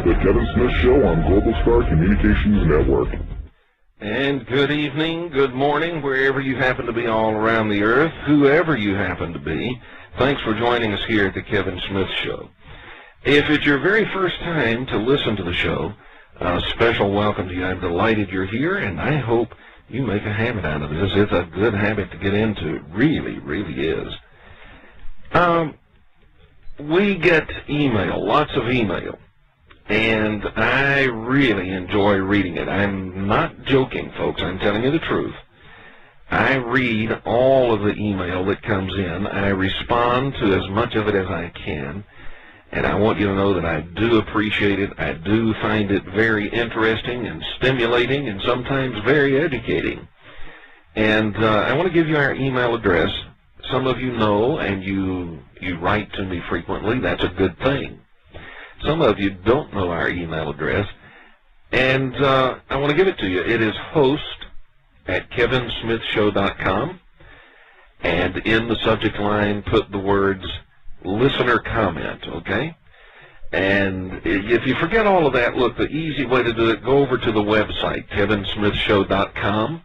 The Kevin Smith Show on Global Star Communications Network. And good evening, good morning, wherever you happen to be all around the earth, whoever you happen to be. Thanks for joining us here at the Kevin Smith Show. If it's your very first time to listen to the show, a special welcome to you. I'm delighted you're here, and I hope you make a habit out of this. It's a good habit to get into. It really, really is. We get email, lots of email, and I really enjoy reading it. I'm not joking, folks. I'm telling you the truth. I read all of the email that comes in. I respond to as much of it as I can, and I want you to know that I do appreciate it. I do find it very interesting and stimulating and sometimes very educating. And I want to give you our email address. Some of you know, and you write to me frequently. That's a good thing. Some of you don't know our email address, and I want to give it to you. It is host@kevinsmithshow.com, and in the subject line put the words listener comment, okay? And if you forget all of that, look, the easy way to do it, go over to the website, kevinsmithshow.com.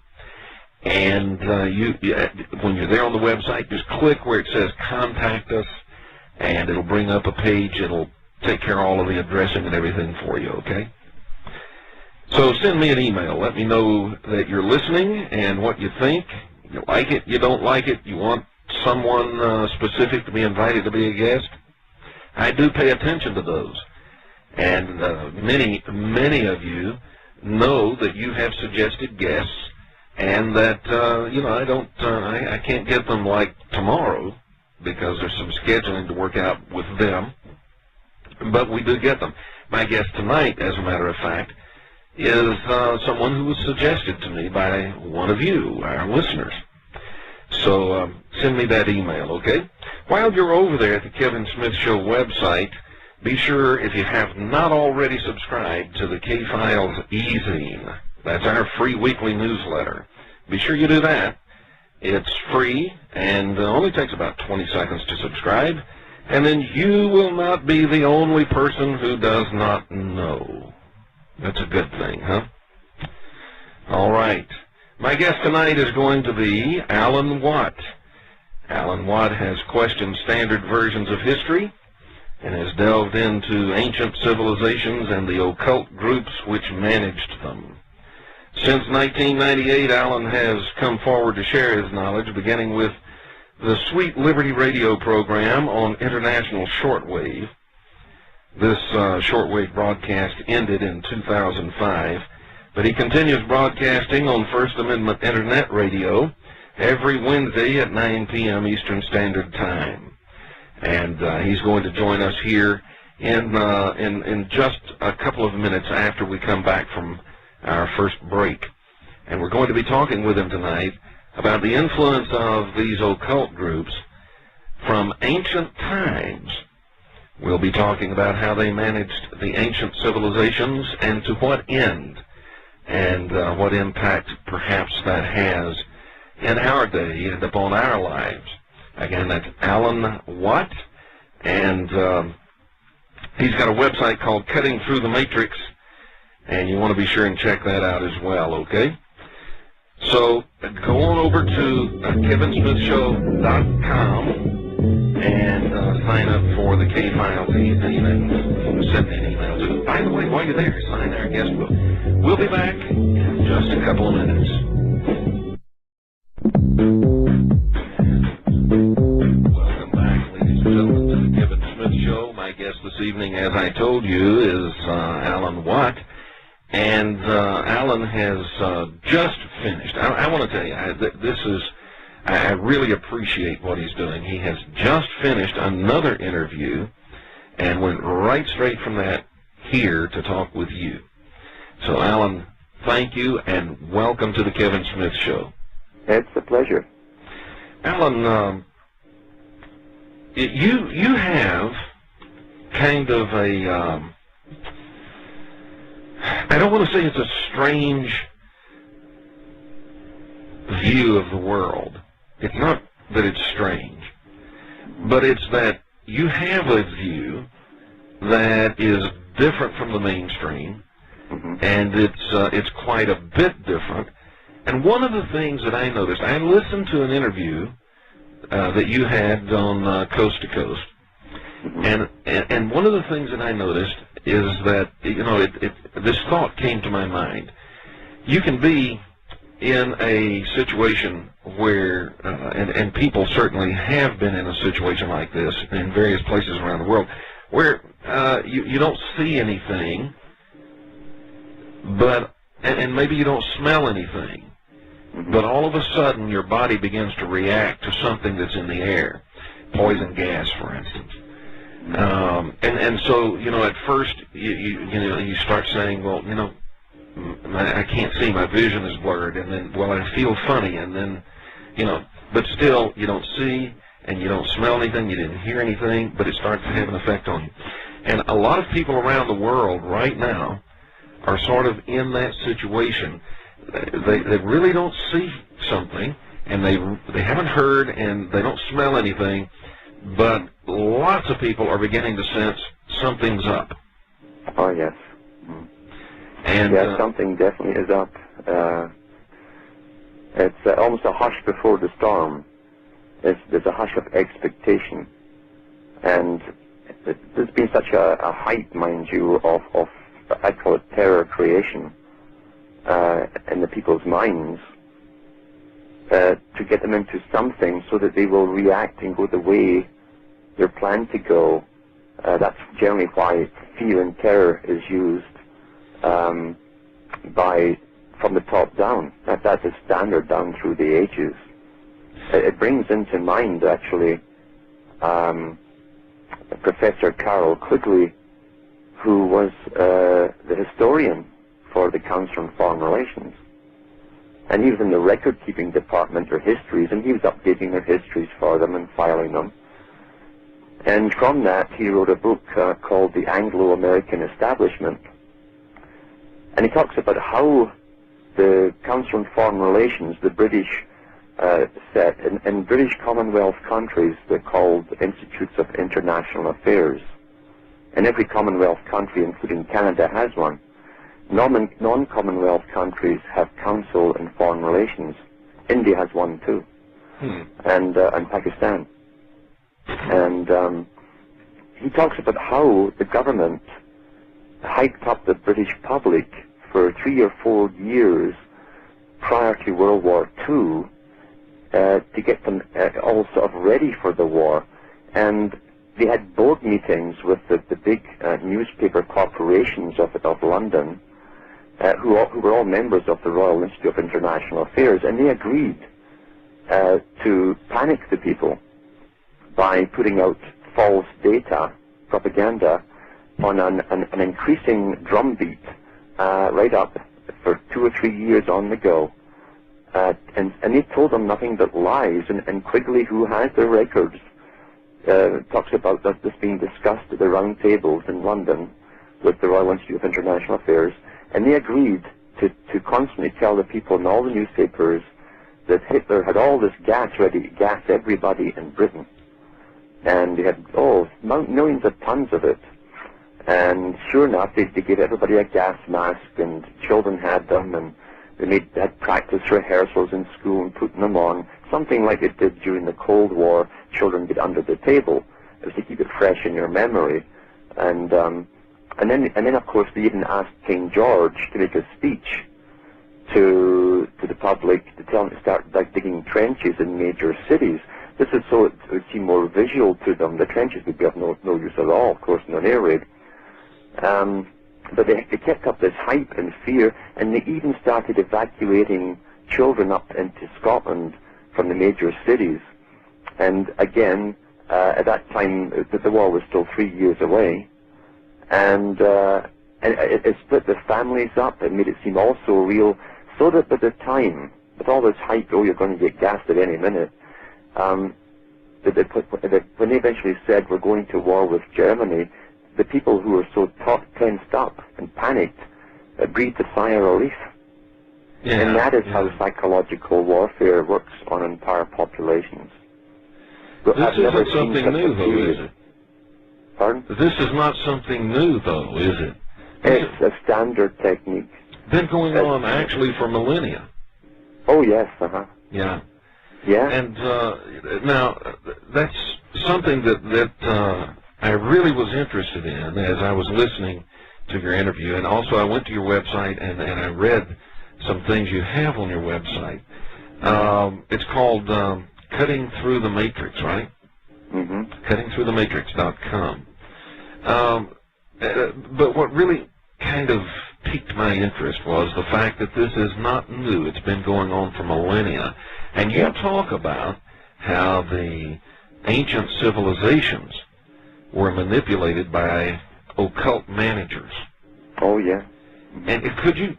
And when you're there on the website, just click where it says Contact Us, and it'll bring up a page. It'll take care of all of the addressing and everything for you, okay? So send me an email. Let me know that you're listening and what you think. You like it, you don't like it, you want someone specific to be invited to be a guest. I do pay attention to those. And many of you know that you have suggested guests, and that, I can't get them like tomorrow because there's some scheduling to work out with them, but we do get them. My guest tonight, as a matter of fact, is someone who was suggested to me by one of you, our listeners. So send me that email, okay? While you're over there at the Kevin Smith Show website, be sure, if you have not already subscribed to the K-Files e-zine, that's our free weekly newsletter. Be sure you do that. It's free and only takes about 20 seconds to subscribe, and then you will not be the only person who does not know. That's a good thing, huh? All right. My guest tonight is going to be Alan Watt. Alan Watt has questioned standard versions of history and has delved into ancient civilizations and the occult groups which managed them. Since 1998, Alan has come forward to share his knowledge, beginning with the Sweet Liberty radio program on international shortwave. This shortwave broadcast ended in 2005, but he continues broadcasting on First Amendment Internet Radio every Wednesday at 9 p.m. Eastern Standard Time. And he's going to join us here in just a couple of minutes after we come back from our first break. And we're going to be talking with him tonight about the influence of these occult groups from ancient times. We'll be talking about how they managed the ancient civilizations and to what end, and what impact perhaps that has in our day and upon our lives. Again, that's Alan Watt, and he's got a website called Cutting Through the Matrix, and you want to be sure and check that out as well, okay? So go on over to kevinsmithshow.com and sign up for the K-Files e-zine and send me an email too. By the way, while you're there, sign our guest book. We'll be back in just a couple of minutes. Welcome back, ladies and gentlemen, to the Kevin Smith Show. My guest this evening, as I told you, is Alan Watt. And Alan has just finished. I want to tell you, I really appreciate what he's doing. He has just finished another interview and went right straight from that here to talk with you. So, Alan, thank you and welcome to the Kevin Smith Show. It's a pleasure. Alan, you have kind of a... I don't want to say it's a strange view of the world. It's not that it's strange, but it's that you have a view that is different from the mainstream, and it's quite a bit different. And one of the things that I noticed, I listened to an interview that you had on Coast to Coast, and one of the things that I noticed is that, you know, this thought came to my mind. You can be in a situation where, and people certainly have been in a situation like this in various places around the world, where you don't see anything, but and maybe you don't smell anything, but all of a sudden your body begins to react to something that's in the air, poison gas, for instance. And so, you know, at first you start saying, well, you know, I can't see, my vision is blurred, and then, well, I feel funny, and then, you know, but still, you don't see, and you don't smell anything, you didn't hear anything, but it starts to have an effect on you. And a lot of people around the world right now are sort of in that situation. They really don't see something, and they haven't heard, and they don't smell anything, but lots of people are beginning to sense something's up. Oh, yes. And, yeah, something definitely is up. It's almost a hush before the storm. There's a hush of expectation. And there's been such a hype, mind you, of I call it terror creation in the people's minds to get them into something so that they will react and go the way they're planned to go. That's generally why fear and terror is used from the top down. That's a standard down through the ages. It brings into mind, actually, Professor Carroll Quigley, who was the historian for the Council on Foreign Relations. And he was in the record-keeping department, or histories, and he was updating their histories for them and filing them. And from that, he wrote a book called The Anglo-American Establishment. And he talks about how the Council on Foreign Relations, the British set, in British Commonwealth countries, they're called Institutes of International Affairs. And every Commonwealth country, including Canada, has one. Non-Commonwealth countries have Council on Foreign Relations. India has one too, and Pakistan. And he talks about how the government hyped up the British public for 3 or 4 years prior to World War II to get them all sort of ready for the war. And they had board meetings with the big newspaper corporations of London, who were all members of the Royal Institute of International Affairs, and they agreed to panic the people by putting out false data, propaganda, on an increasing drumbeat right up for 2 or 3 years on the go. And they told them nothing but lies. And Quigley, who has the records, talks about this being discussed at the round tables in London with the Royal Institute of International Affairs, and they agreed to constantly tell the people in all the newspapers that Hitler had all this gas ready to gas everybody in Britain. And they had, millions of tons of it. And sure enough, they gave everybody a gas mask, and children had them, and they had practice rehearsals in school and putting them on, something like it did during the Cold War. Children get under the table. It was to keep it fresh in your memory. And then of course they even asked King George to make a speech to the public to tell them to start digging trenches in major cities. This is so it would seem more visual to them. The trenches would be of no use at all, of course, in an air raid. But they kept up this hype and fear, and they even started evacuating children up into Scotland from the major cities. And again, at that time, the war was still 3 years away, and it split the families up. It made it seem all so real, so that at the time, with all this hype, you're going to get gassed at any minute, when they eventually said we're going to war with Germany, the people who were so tensed up and panicked breathed a sigh of relief. Yeah, and that is how psychological warfare works on entire populations. This isn't something new, though, is it? Pardon? This is not something new, though, is it? It's a standard technique. Been going on actually for millennia. Oh yes, Yeah. Yeah. And now that's something that I really was interested in as I was listening to your interview, and also I went to your website and I read some things you have on your website. It's called Cutting Through the Matrix, right? Mm-hmm. CuttingThroughTheMatrix.com. But what really kind of piqued my interest was the fact that this is not new. It's been going on for millennia. And you talk about how the ancient civilizations were manipulated by occult managers. Oh, yeah. And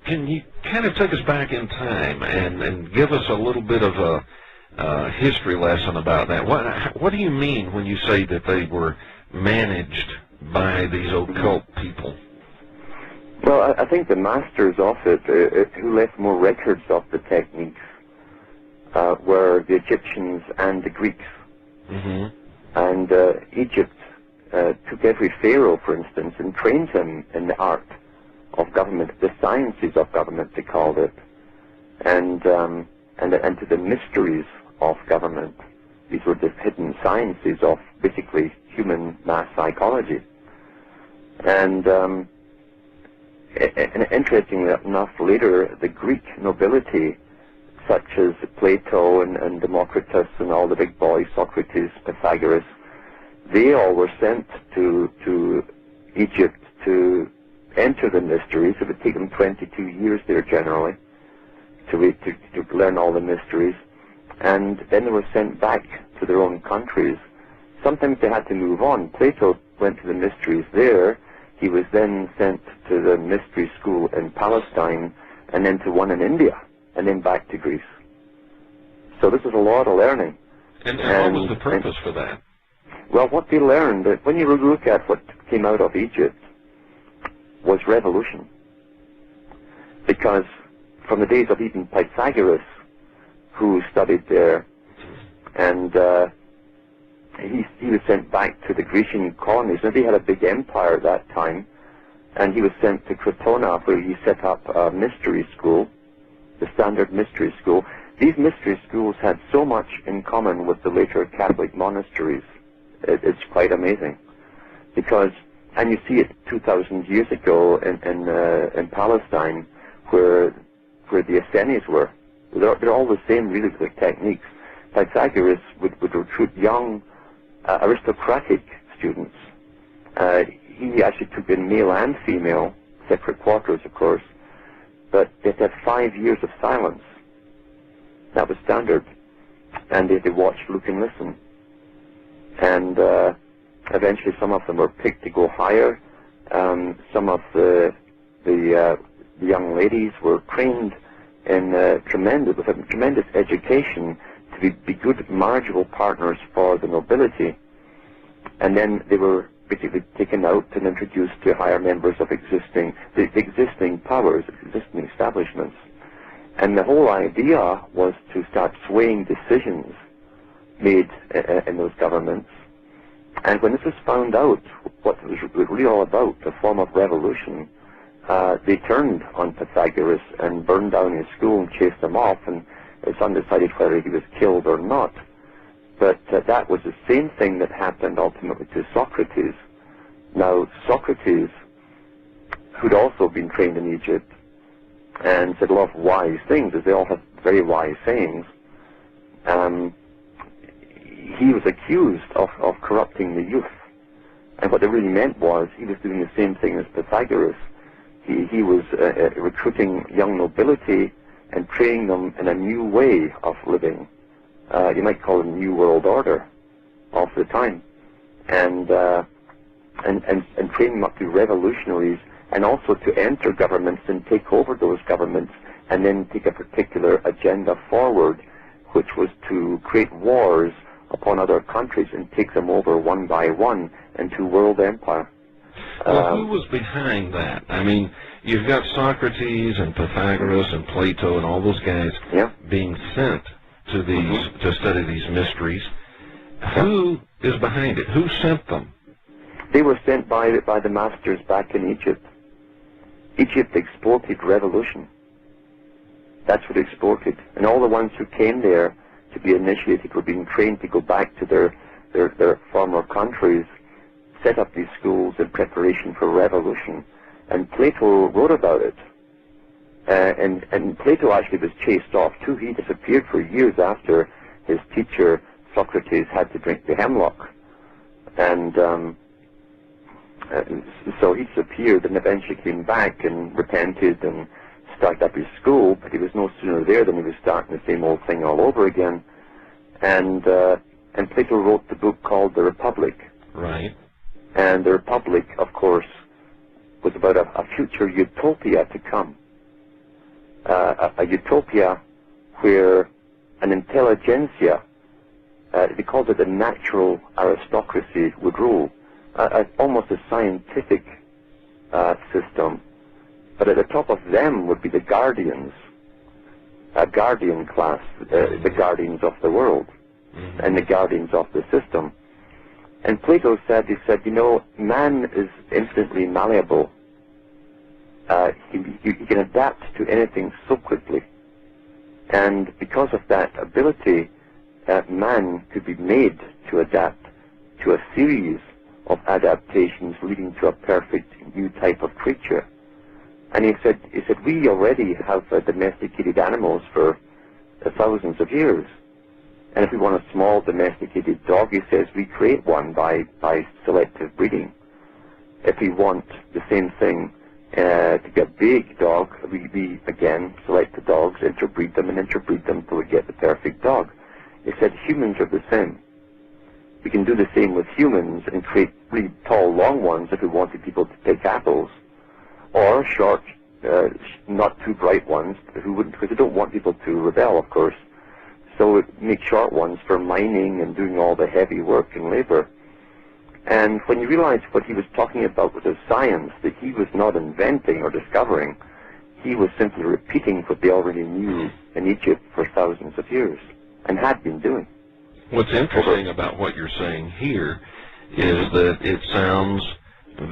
can you kind of take us back in time and give us a little bit of a history lesson about that? What do you mean when you say that they were managed by these occult people? Well, I think the masters of it, who left more records of the techniques, were the Egyptians and the Greeks. Mm-hmm. And Egypt took every pharaoh, for instance, and trained him in the art of government, the sciences of government, they called it, and to the mysteries of government. These were the hidden sciences of basically human mass psychology. And interestingly enough, later the Greek nobility, such as Plato and Democritus and all the big boys, Socrates, Pythagoras, they all were sent to Egypt to enter the mysteries. It would take them 22 years there generally to learn all the mysteries. And then they were sent back to their own countries. Sometimes they had to move on. Plato went to the mysteries there. He was then sent to the mystery school in Palestine, and then to one in India, and then back to Greece. So this is a lot of learning. And what was the purpose for that? Well, what they learned, when you look at what came out of Egypt, was revolution. Because from the days of even Pythagoras, who studied there, and he was sent back to the Grecian colonies. Now, they had a big empire at that time, and he was sent to Crotona, where he set up a mystery school, the standard mystery school. These mystery schools had so much in common with the later Catholic monasteries. It's quite amazing, because, and you see it 2,000 years ago in Palestine, where the Essenes were. They're all the same really good techniques. Pythagoras would recruit young aristocratic students. He actually took in male and female, separate quarters of course, but they had 5 years of silence. That was standard. And they had to watch, look and listen. And eventually some of them were picked to go higher. Some of the young ladies were trained in with a tremendous education to be good marriageable partners for the nobility. And then they were basically taken out and introduced to higher members of the existing powers, existing establishments. And the whole idea was to start swaying decisions made in those governments. And when this was found out, what it was really all about, a form of revolution, they turned on Pythagoras and burned down his school and chased him off, and it's undecided whether he was killed or not. But that was the same thing that happened ultimately to Socrates. Now, Socrates, who'd also been trained in Egypt and said a lot of wise things, as they all have very wise sayings, he was accused of corrupting the youth. And what they really meant was he was doing the same thing as Pythagoras. He was recruiting young nobility and training them in a new way of living. You might call it a new world order of the time. And training them up to revolutionaries, and also to enter governments and take over those governments and then take a particular agenda forward, which was to create wars upon other countries and take them over one by one into world empire. Well, who was behind that? I mean, you've got Socrates and Pythagoras and Plato and all those guys being sent to these to study these mysteries. Who is behind it? Who sent them? They were sent by the masters back in Egypt. Egypt exported revolution. That's what exported. And all the ones who came there to be initiated were being trained to go back to their former countries, set up these schools in preparation for revolution. And Plato wrote about it. And Plato actually was chased off too. He disappeared for years after his teacher Socrates had to drink the hemlock. And so he disappeared and eventually came back and repented and started up his school, but he was no sooner there than he was starting the same old thing all over again. And Plato wrote the book called The Republic. Right. And the Republic, of course, was about a future utopia to come. A utopia where an intelligentsia, they called it a natural aristocracy, would rule. Almost a scientific system. But at the top of them would be the guardians, a guardian class, the guardians of the world, and the guardians of the system. And Plato said, he said, you know, man is infinitely malleable. He can adapt to anything so quickly. And because of that ability, man could be made to adapt to a series of adaptations leading to a perfect new type of creature. And he said, we already have domesticated animals for thousands of years. And if we want a small domesticated dog, he says, we create one by selective breeding. If we want the same thing to get a big dog, we again select the dogs, interbreed them until we get the perfect dog. He said, humans are the same. We can do the same with humans and create really tall, long ones if we wanted people to pick apples, or short, not too bright ones, who wouldn't, because they don't want people to rebel, of course. So make short ones for mining and doing all the heavy work and labor. And when you realize what he was talking about was a science that he was not inventing or discovering, he was simply repeating what they already knew in Egypt for thousands of years and had been doing. What's interesting about what you're saying here is that it sounds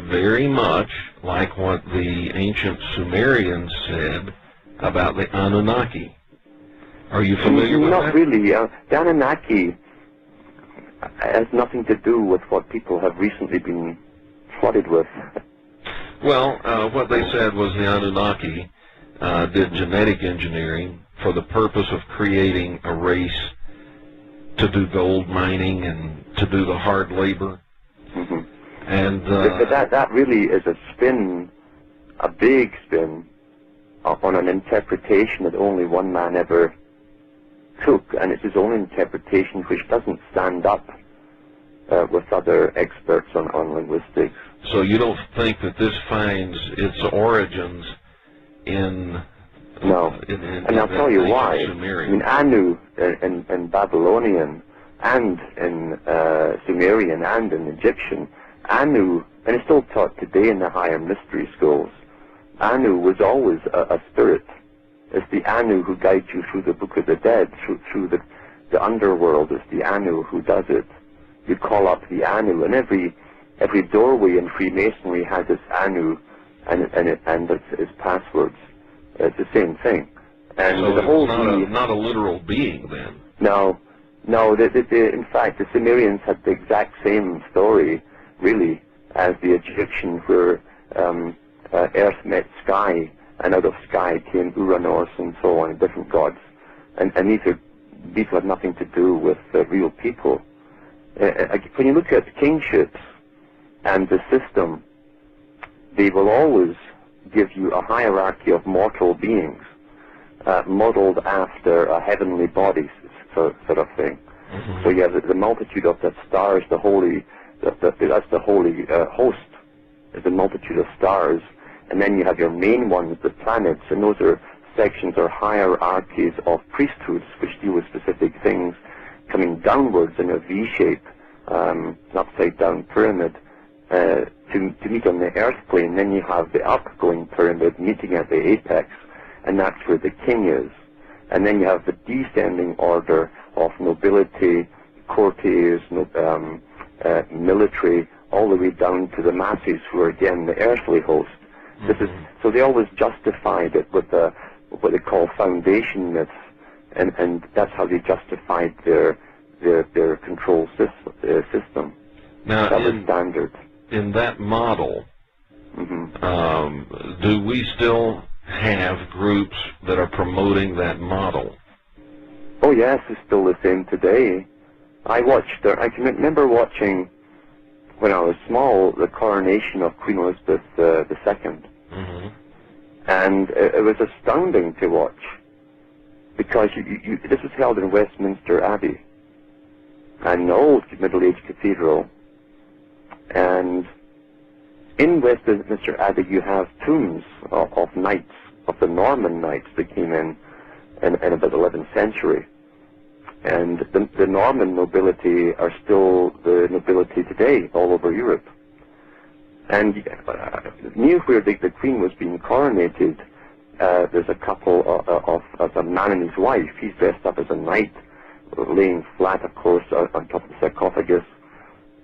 very much like what the ancient Sumerians said about the Anunnaki. Are you familiar with that? Not really. The Anunnaki has nothing to do with what people have recently been flooded with. Well, what they said was the Anunnaki did genetic engineering for the purpose of creating a race to do gold mining and to do the hard labor. Mm-hmm. And but that really is a spin, a big spin, on an interpretation that only one man ever took, and it's his own interpretation which doesn't stand up with other experts on linguistics. So you don't think that this finds its origins in... No, and I'll tell you why. Sumerian. I mean, Anu in Babylonian and in Sumerian and in Egyptian, Anu, and it's still taught today in the higher mystery schools, Anu was always a spirit. It's the Anu who guides you through the Book of the Dead, through the underworld. It's the Anu who does it. You call up the Anu, and every doorway in Freemasonry has its Anu and its passwords. It's the same thing. And so the whole it's not a literal being then? No. In fact, the Sumerians had the exact same story, really, as the Egyptians, where earth met sky, and out of sky came Uranus and so on, different gods. And these had nothing to do with real people. When you look at kingships and the system, they will always give you a hierarchy of mortal beings, modeled after a heavenly body sort of thing. Mm-hmm. So you have the multitude of the stars, that's the holy host, is the multitude of stars, and then you have your main ones, the planets, and those are sections or hierarchies of priesthoods which deal with specific things coming downwards in a V-shape, an upside-down pyramid, to meet on the earth plane. Then you have the upgoing pyramid meeting at the apex, and that's where the king is. And then you have the descending order of nobility, courtiers, military, all the way down to the masses who are again the earthly host. This is so they always justified it with what they call foundation myths, and that's how they justified their control system. Now, that was standard. In that model, do we still have groups that are promoting that model? Oh yes, it's still the same today. I can remember watching, when I was small, the coronation of Queen Elizabeth II. And it was astounding to watch, because this was held in Westminster Abbey, an old middle-aged cathedral. And in Westminster Abbey you have tombs of knights, of the Norman knights that came in about the 11th century. And the Norman nobility are still the nobility today all over Europe. And near where the Queen was being coronated, there's a couple of a man and his wife. He's dressed up as a knight, laying flat, of course, on top of the sarcophagus.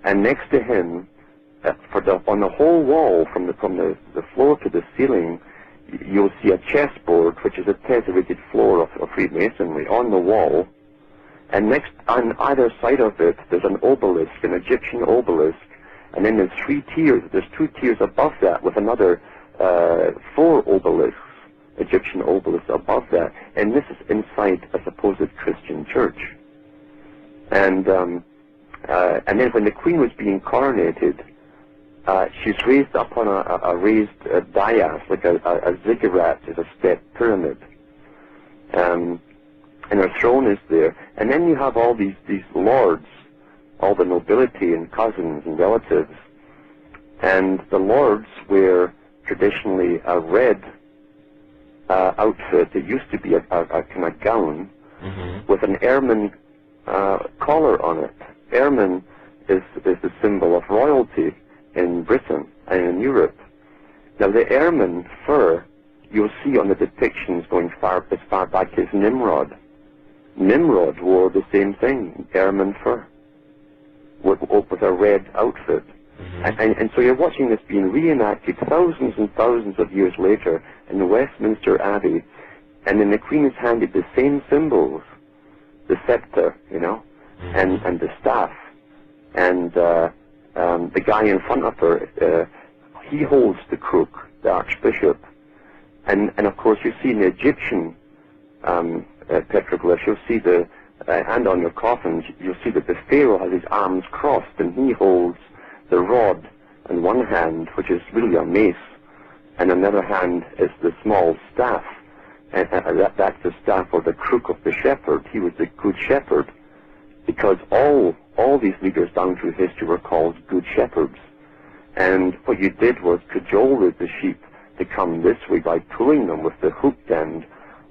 And next to him, on the whole wall, from the floor to the ceiling, you'll see a chessboard, which is a tesserated floor of Freemasonry, on the wall. And next, on either side of it, there's an obelisk, an Egyptian obelisk. And then there's 3 tiers. There's 2 tiers above that with another 4 obelisks, Egyptian obelisks above that. And this is inside a supposed Christian church. And then when the Queen was being coronated, she's raised up on a raised dais, like a ziggurat, is a step pyramid. And her throne is there. And then you have all these lords, all the nobility and cousins and relatives. And the lords wear traditionally a red outfit. It used to be a kind of gown with an ermine collar on it. Ermine is the symbol of royalty in Britain and in Europe. Now the ermine fur you'll see on the depictions going as far back as Nimrod. Nimrod wore the same thing, ermine fur, with a red outfit. And so you're watching this being reenacted thousands and thousands of years later in the Westminster Abbey, and then the Queen is handed the same symbols, the scepter, and the staff, and the guy in front of her, he holds the crook, the archbishop, and of course you see in the Egyptian petroglyphs, you'll see and on your coffins, you'll see that the pharaoh has his arms crossed, and he holds the rod in one hand, which is really a mace, and in the other hand is the small staff, and that's the staff or the crook of the shepherd. He was the good shepherd, because all these leaders down through history were called good shepherds. And what you did was cajole the sheep to come this way by pulling them with the hooked end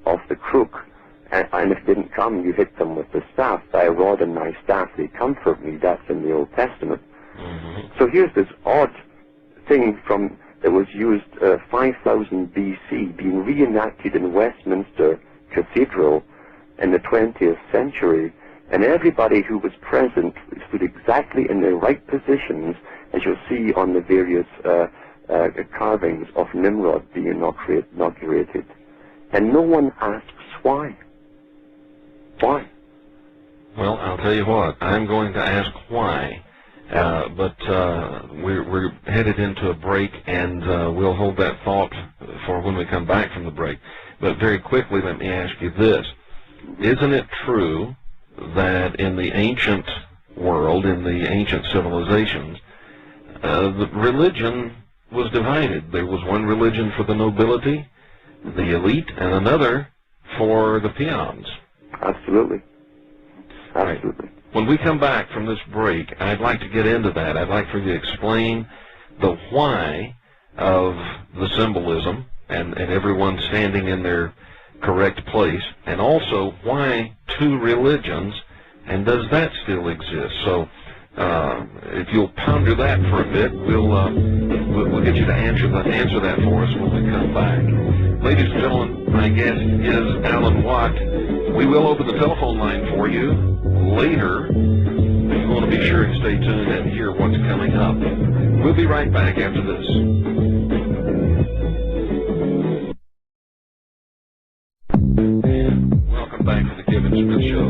of the crook. And if they didn't come, you hit them with the staff. Thy rod and thy staff, they comfort me. That's in the Old Testament. So here's this odd thing that was used 5000 BC, being reenacted in Westminster Cathedral in the 20th century. And everybody who was present stood exactly in the right positions, as you'll see on the various carvings of Nimrod being inaugurated. And no one asks why. Why? Well, I'll tell you what, I'm going to ask why, but we're headed into a break, and we'll hold that thought for when we come back from the break. But very quickly, let me ask you this. Isn't it true that in the ancient world, in the ancient civilizations, the religion was divided? There was one religion for the nobility, the elite, and another for the peons. Absolutely. Absolutely. Right. When we come back from this break, I'd like to get into that. I'd like for you to explain the why of the symbolism and everyone standing in their correct place, and also why 2 religions, and does that still exist? So if you'll ponder that for a bit, we'll get you to answer that for us when we come back. Ladies and gentlemen, my guest is Alan Watt. We will open the telephone line for you later. want to be sure and stay tuned and hear what's coming up. We'll be right back after this. Welcome back to the Kevin Smith Show.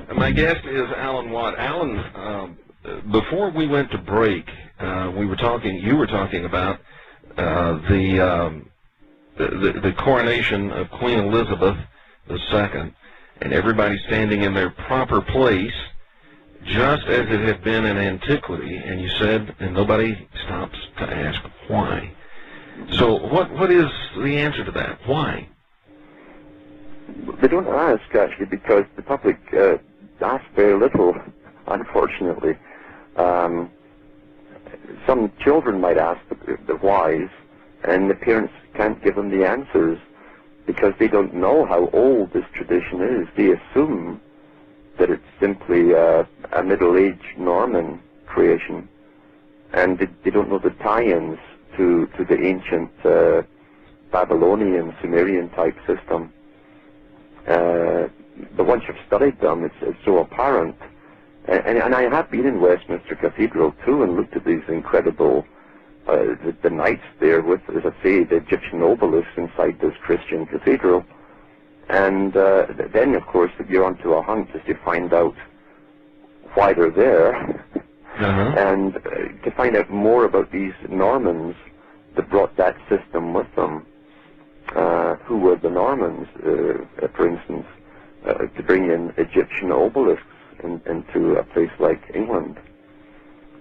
And my guest is Alan Watt. Alan, before we went to break, you were talking about the coronation of Queen Elizabeth II, and everybody standing in their proper place, just as it had been in antiquity. And you said, and nobody stops to ask why. So what is the answer to that? Why? They don't ask, actually, because the public asks very little, unfortunately. Some children might ask the whys, and the parents can't give them the answers because they don't know how old this tradition is. They assume that it's simply a middle-aged Norman creation, and they don't know the tie-ins to the ancient Babylonian, Sumerian-type system. But once you've studied them, it's so apparent. And I have been in Westminster Cathedral too and looked at these incredible, the knights there with, as I say, the Egyptian obelisks inside this Christian cathedral. And then, of course, you're onto a hunt just to find out why they're there, and to find out more about these Normans that brought that system with them. Who were the Normans, for instance, to bring in Egyptian obelisks into a place like England.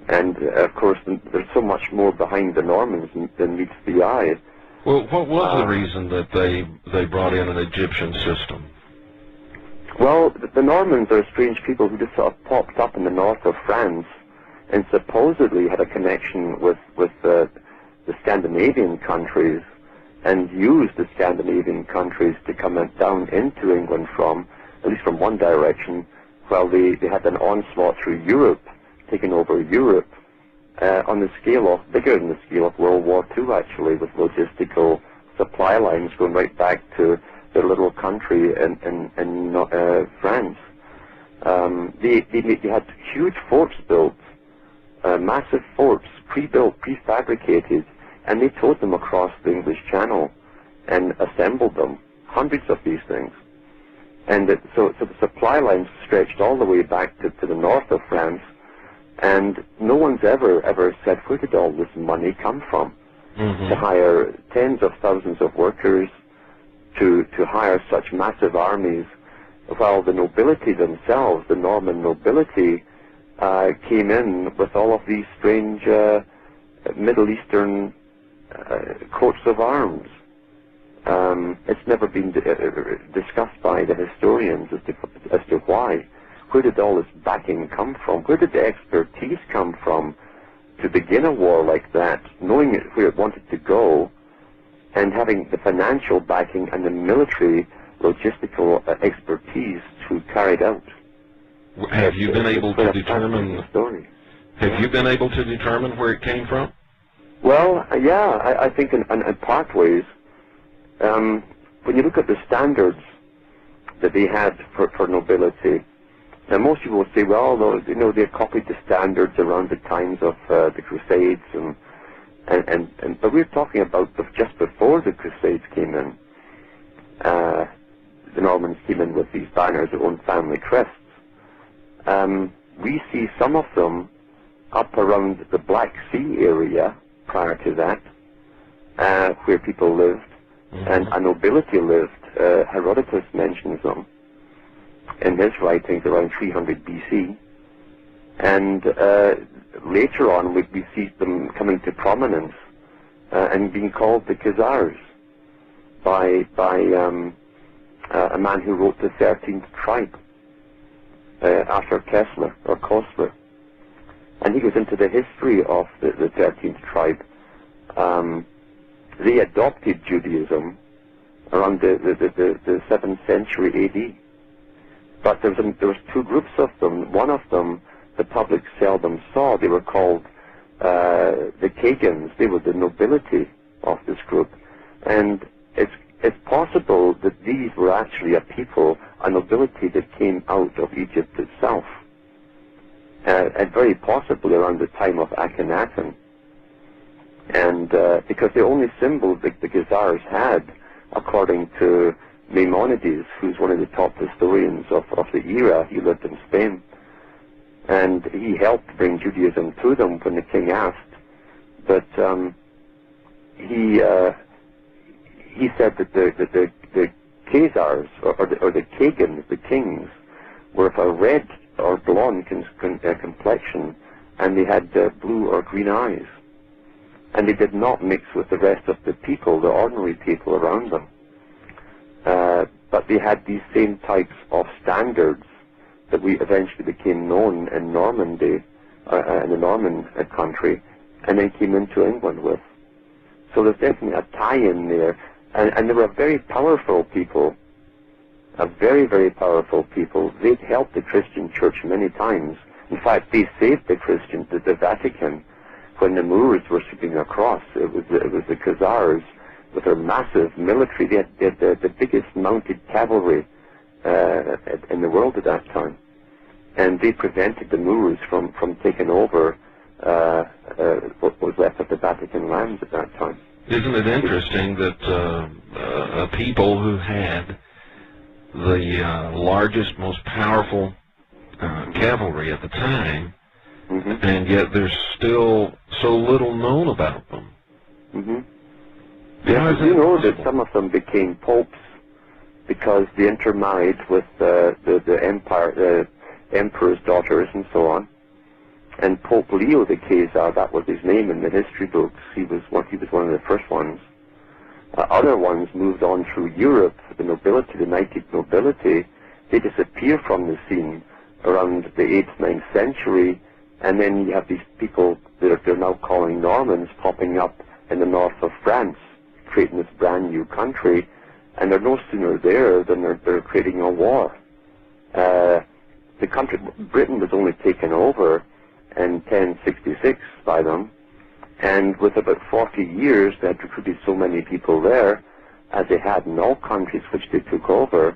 And, of course, there's so much more behind the Normans than meets the eye. Well, what was the reason that they brought in an Egyptian system? Well, the Normans are strange people who just sort of popped up in the north of France and supposedly had a connection with the Scandinavian countries, and used the Scandinavian countries to come down into England from, at least from one direction, while they had an onslaught through Europe, taking over Europe, on the scale of, bigger than the scale of World War II, actually, with logistical supply lines going right back to their little country in France. They had huge forts built, massive forts, pre-built, prefabricated, and they towed them across the English Channel and assembled them, hundreds of these things. And so the supply lines stretched all the way back to the north of France, and no one's ever said, where did all this money come from? To hire tens of thousands of workers, to hire such massive armies, while the nobility themselves, the Norman nobility, came in with all of these strange Middle Eastern coats of arms. It's never been discussed by the historians as to why. Where did all this backing come from? Where did the expertise come from to begin a war like that, knowing where it wanted to go, and having the financial backing and the military logistical expertise to carry it out? Have you been able to determine? Have you been able to determine where it came from? Well, yeah, I think in partways. When you look at the standards that they had for nobility, now most people will say, well, they copied the standards around the times of the Crusades, but we're talking about just before the Crusades came in. The Normans came in with these banners, their own family crests. We see some of them up around the Black Sea area prior to that, where people lived, and a nobility lived. Herodotus mentions them in his writings around 300 BC. And later on, we see them coming to prominence and being called the Khazars by a man who wrote the 13th tribe after Kessler or Kostler. And he goes into the history of the 13th tribe. They adopted Judaism around the 7th century AD. But there was two groups of them. One of them the public seldom saw. They were called the Kagans. They were the nobility of this group. And it's possible that these were actually a people, a nobility that came out of Egypt itself. and very possibly around the time of Akhenaten. And because the only symbol that the Khazars had, according to Maimonides, who's one of the top historians of the era, he lived in Spain, and he helped bring Judaism to them when the king asked. But he said that the Khazars, or the Kagans, the kings, were of a red or blonde complexion, and they had blue or green eyes. And they did not mix with the rest of the people, the ordinary people around them. But they had these same types of standards that we eventually became known in Normandy, in the Norman country, and then came into England with. So there's definitely a tie-in there. And they were very powerful people, a very, very powerful people. They'd helped the Christian church many times. In fact, they saved the Christians, the Vatican, when the Moors were sweeping across. It was the Khazars with their massive military. They had the biggest mounted cavalry in the world at that time. And they prevented the Moors from taking over what was left of the Vatican lands at that time. Isn't it interesting that a people who had the largest, most powerful cavalry at the time, and yet there's still so little known about them? Yeah, you know that some of them became popes because they intermarried with the emperor's daughters and so on. And Pope Leo the Khazar, that was his name in the history books. He was one of the first ones. Other ones moved on through Europe. The nobility, the knighted nobility, they disappear from the scene around the 8th, 9th century. And then you have these people that they're now calling Normans popping up in the north of France, creating this brand new country. And they're no sooner there than they're creating a war. The country, Britain, was only taken over in 1066 by them, and with about 40 years they had recruited so many people there, as they had in all countries which they took over,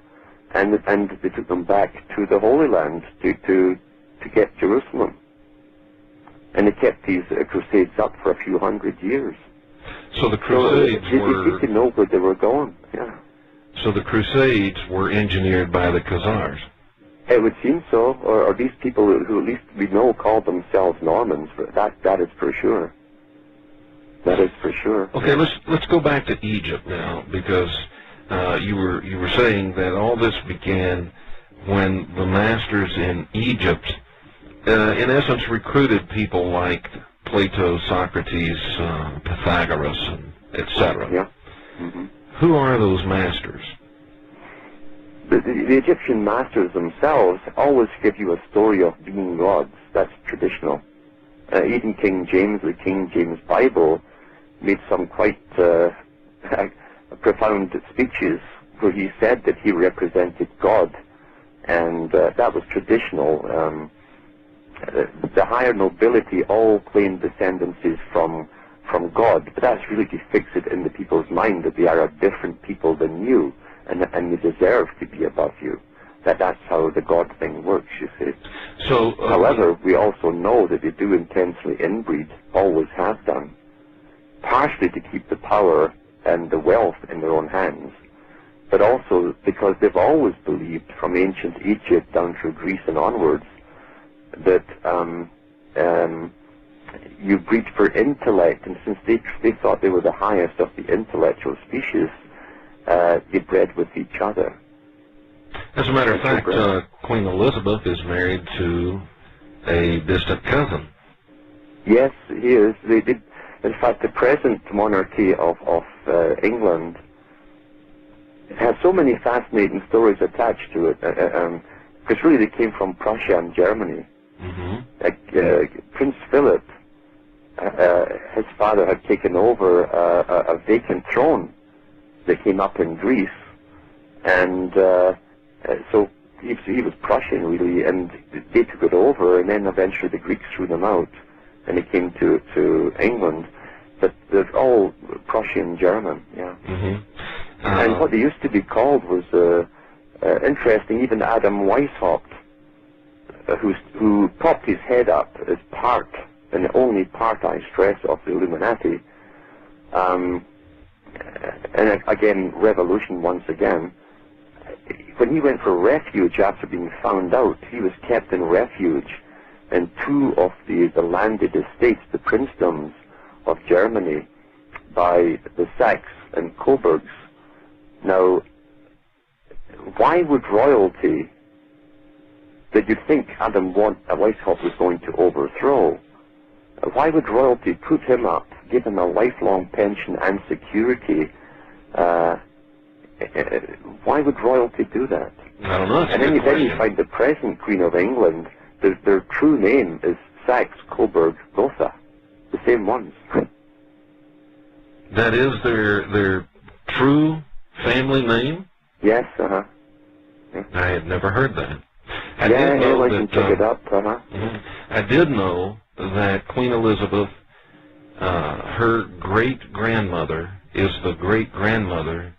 and they took them back to the Holy Land to get Jerusalem. And they kept these crusades up for a few hundred years. So the Crusades were... They didn't know where they were going, yeah. So the Crusades were engineered by the Khazars? It would seem so, or these people who at least we know called themselves Normans. That is for sure. That is for sure. Okay, let's go back to Egypt now, because you were saying that all this began when the masters in Egypt, in essence, recruited people like Plato, Socrates, Pythagoras, and etc. Yeah. Who are those masters? The Egyptian masters themselves always give you a story of being gods. That's traditional. Even King James, the King James Bible, made some quite profound speeches where he said that he represented God, and that was traditional. The higher nobility all claimed descendancies from God, but that's really to fix it in the people's mind that they are a different people than you. And they deserve to be above you. That's how the God thing works, you see. So, however, we also know that they do intensely inbreed, always have done, partially to keep the power and the wealth in their own hands, but also because they've always believed, from ancient Egypt down through Greece and onwards, that you breed for intellect, and since they thought they were the highest of the intellectual species, they bred with each other. As a matter of fact, Queen Elizabeth is married to a distant cousin. Yes, he is. They did. In fact, the present monarchy of England has so many fascinating stories attached to it, because really they came from Prussia and Germany. Prince Philip, his father had taken over a vacant throne that came up in Greece, and so he was Prussian really, and they took it over, and then eventually the Greeks threw them out, and they came to England, but they're all Prussian German, yeah. And what they used to be called was interesting. Even Adam Weishaupt, who popped his head up as part, and the only part, I stress, of the Illuminati. And again, revolution once again. When he went for refuge after being found out, he was kept in refuge, and two of the landed estates, the princedoms of Germany, by the Saxe and Coburgs. Now, why would royalty, that you think Adam Weishaupt was going to overthrow, why would royalty put him up, give him a lifelong pension and security? Why would royalty do that? I don't know. And then you find the present Queen of England, their true name is Saxe, Coburg, Gotha, the same ones. That is their true family name? Yes, uh-huh. Yeah. I had never heard that. Anyone can check it up, uh-huh. I did know that Queen Elizabeth, her great-grandmother is the great-grandmother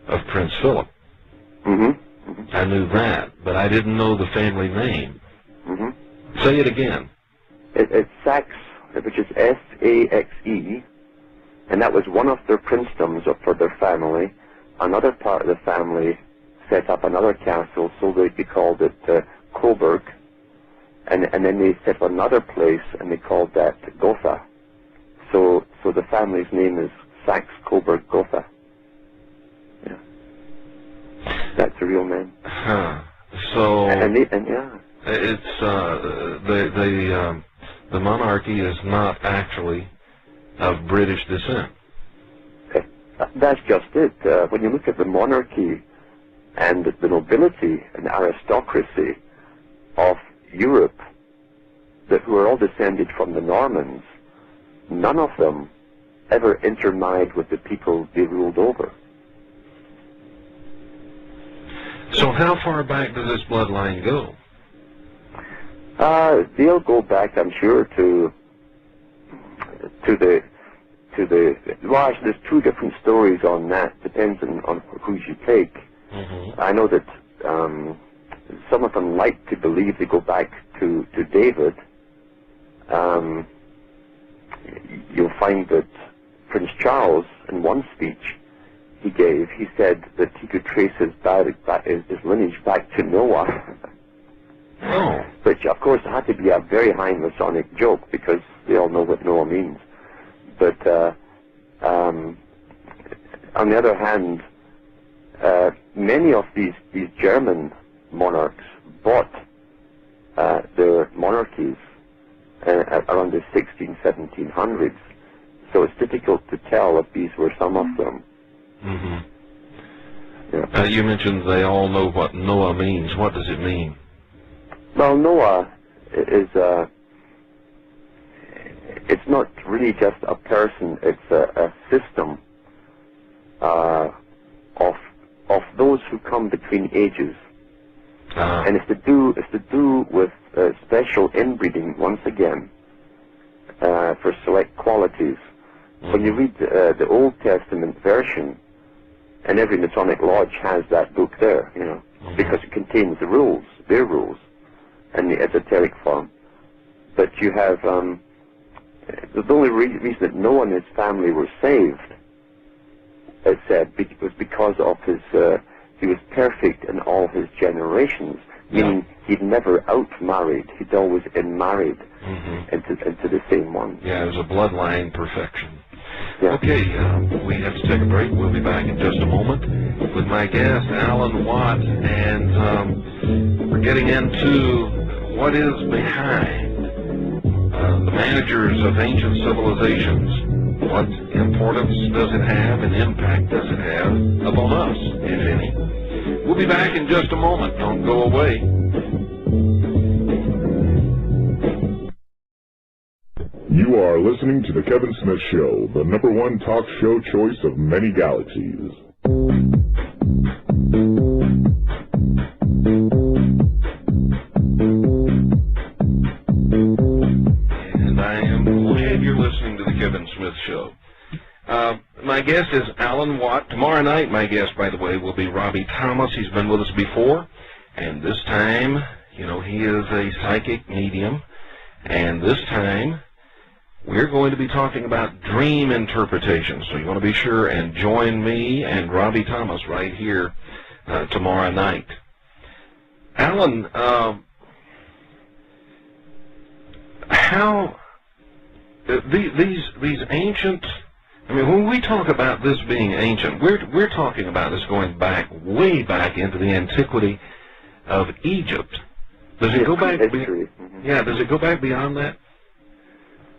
of Prince Philip. I knew that, but I didn't know the family name. Say it again. It's Saxe, which is S-A-X-E, and that was one of their princedoms for their family. Another part of the family set up another castle, so they called it Coburg, and then they set up another place, and they called that Gotha. So the family's name is Saxe, Coburg, Gotha. Yeah, that's the real name. So yeah, it's the monarchy is not actually of British descent. That's just it. When you look at the monarchy and the nobility and aristocracy of Europe, who are all descended from the Normans, none of them ever intermarried with the people they ruled over. So how far back does this bloodline go? They'll go back, I'm sure, to the well, actually, there's two different stories on that. Depends on whose you take. I know that some of them like to believe they go back to David. You'll find that Prince Charles, in one speech he gave, he said that he could trace his lineage back to Noah. Which, of course, had to be a very high Masonic joke, because they all know what Noah means. But on the other hand, many of these German monarchs bought their monarchies around the 1700s. So it's difficult to tell if these were some of them. Yeah. You mentioned they all know what Noah means. What does it mean? Well, Noah is it's not really just a person, it's a system of those who come between ages. And it's to do with special inbreeding, once again, for select qualities. When you read the Old Testament version, and every Masonic lodge has that book there, you know, because it contains the rules, their rules, and the esoteric form. But you have the only reason that Noah and his family were saved, it said, was because of his he was perfect in all his generations, meaning he'd never outmarried, he'd always in-married into the same one. Yeah, it was a bloodline perfection. Yeah. Okay, we have to take a break. We'll be back in just a moment with my guest, Alan Watt, and we're getting into what is behind the managers of ancient civilizations. What importance does it have and impact does it have upon us, if any? We'll be back in just a moment. Don't go away. You are listening to The Kevin Smith Show, the #1 talk show choice of many galaxies. And I am glad you're listening to The Kevin Smith Show. My guest is Alan Watt. Tomorrow night, my guest, by the way, will be Robbie Thomas. He's been with us before, and this time You know, he is a psychic medium, and this time we're going to be talking about dream interpretation. So you want to be sure and join me and Robbie Thomas right here tomorrow night. Alan, how these ancient, I mean, when we talk about this being ancient, we're talking about this going back, way back into the antiquity of Egypt. Does it go back? Yeah, does it go back beyond that?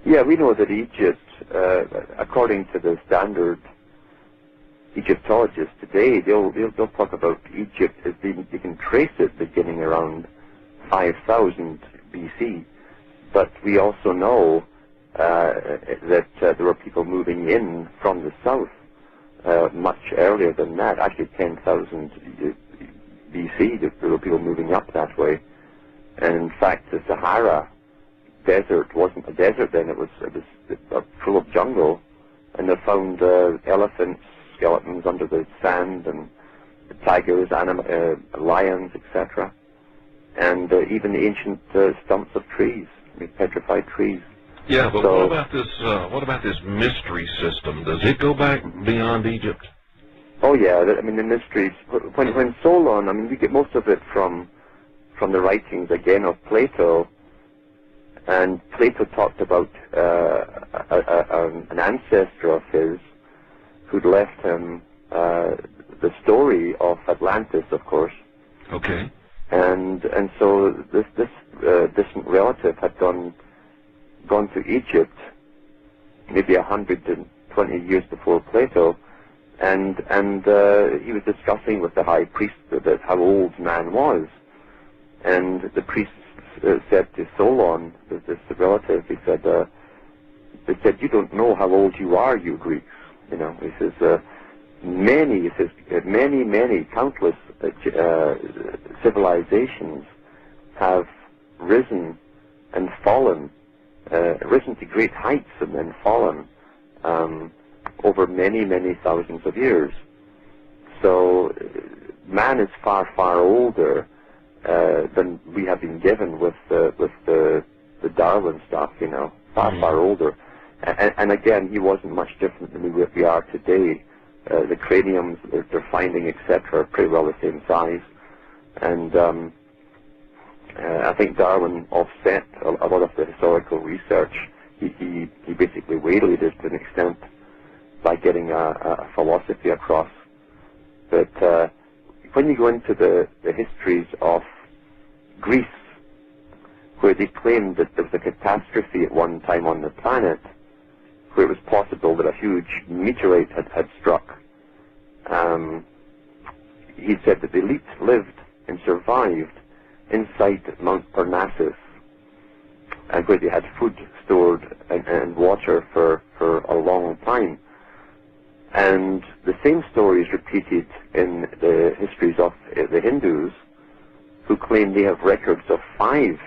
Yeah, we know that Egypt, according to the standard Egyptologists today, they'll talk about Egypt as being, you can trace it beginning around 5000 BC. But we also know that there were people moving in from the south much earlier than that. Actually, 10,000 BC, there were people moving up that way. And in fact, the Sahara Desert wasn't a desert then; it was full of jungle, and they found elephants, skeletons under the sand, and tigers, lions, etc. And even the ancient stumps of trees, petrified trees. Yeah, but so, what about this mystery system? Does it go back beyond Egypt? Oh yeah, I mean the mysteries. When Solon, I mean we get most of it from the writings again of Plato. And Plato talked about an ancestor of his who'd left him the story of Atlantis, of course. Okay. And so this distant relative had gone to Egypt, maybe 120 years before Plato, and he was discussing with the high priest that how old man was, and the priest said to Solon, this relative, he said, you don't know how old you are, you Greeks. You know, he says, many, countless civilizations have risen and fallen, risen to great heights and then fallen over many, many thousands of years. So man is far, far older than we have been given with the Darwin stuff, you know, far older. And again, he wasn't much different than we are today. The craniums they're finding, etc., are pretty well the same size. And I think Darwin offset a lot of the historical research. He basically waylaid it to an extent by getting a philosophy across. But when you go into the histories of Greece, where they claimed that there was a catastrophe at one time on the planet, where it was possible that a huge meteorite had struck, he said that the elite lived and survived inside Mount Parnassus, and where they had food stored and water for a long time. And the same story is repeated in the histories of the Hindus, who claim they have records of 5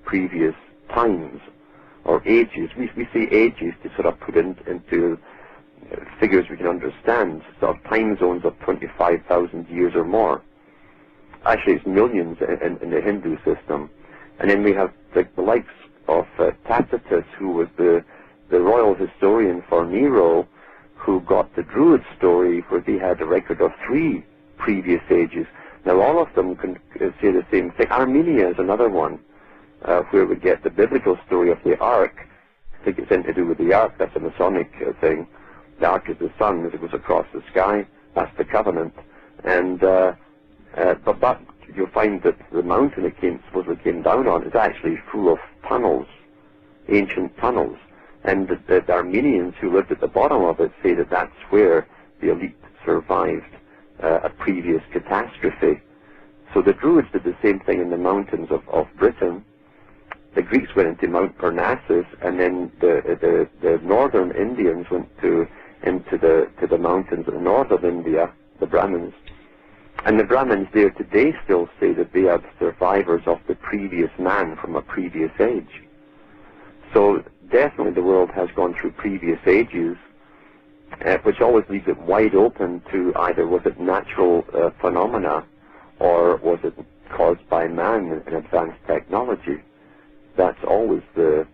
previous times or ages. We say ages to sort of put into figures we can understand, sort of time zones of 25,000 years or more. Actually, it's millions in the Hindu system. And then we have the likes of Tacitus, who was the royal historian for Nero, who got the Druid story, where they had a record of 3 previous ages. Now, all of them can say the same thing. Armenia is another one, where we get the biblical story of the Ark. I think it's anything to do with the Ark. That's a Masonic thing. The Ark is the sun as it goes across the sky. That's the covenant. And but you'll find that the mountain it supposedly came down on is actually full of tunnels, ancient tunnels. And the Armenians who lived at the bottom of it say that that's where the elite survived a previous catastrophe. So the Druids did the same thing in the mountains of Britain. The Greeks went into Mount Parnassus, and then the northern Indians went into the mountains of the north of India, the Brahmins. And the Brahmins there today still say that they are the survivors of the previous man from a previous age. So definitely the world has gone through previous ages, which always leaves it wide open to either was it natural phenomena, or was it caused by man and advanced technology? That's always the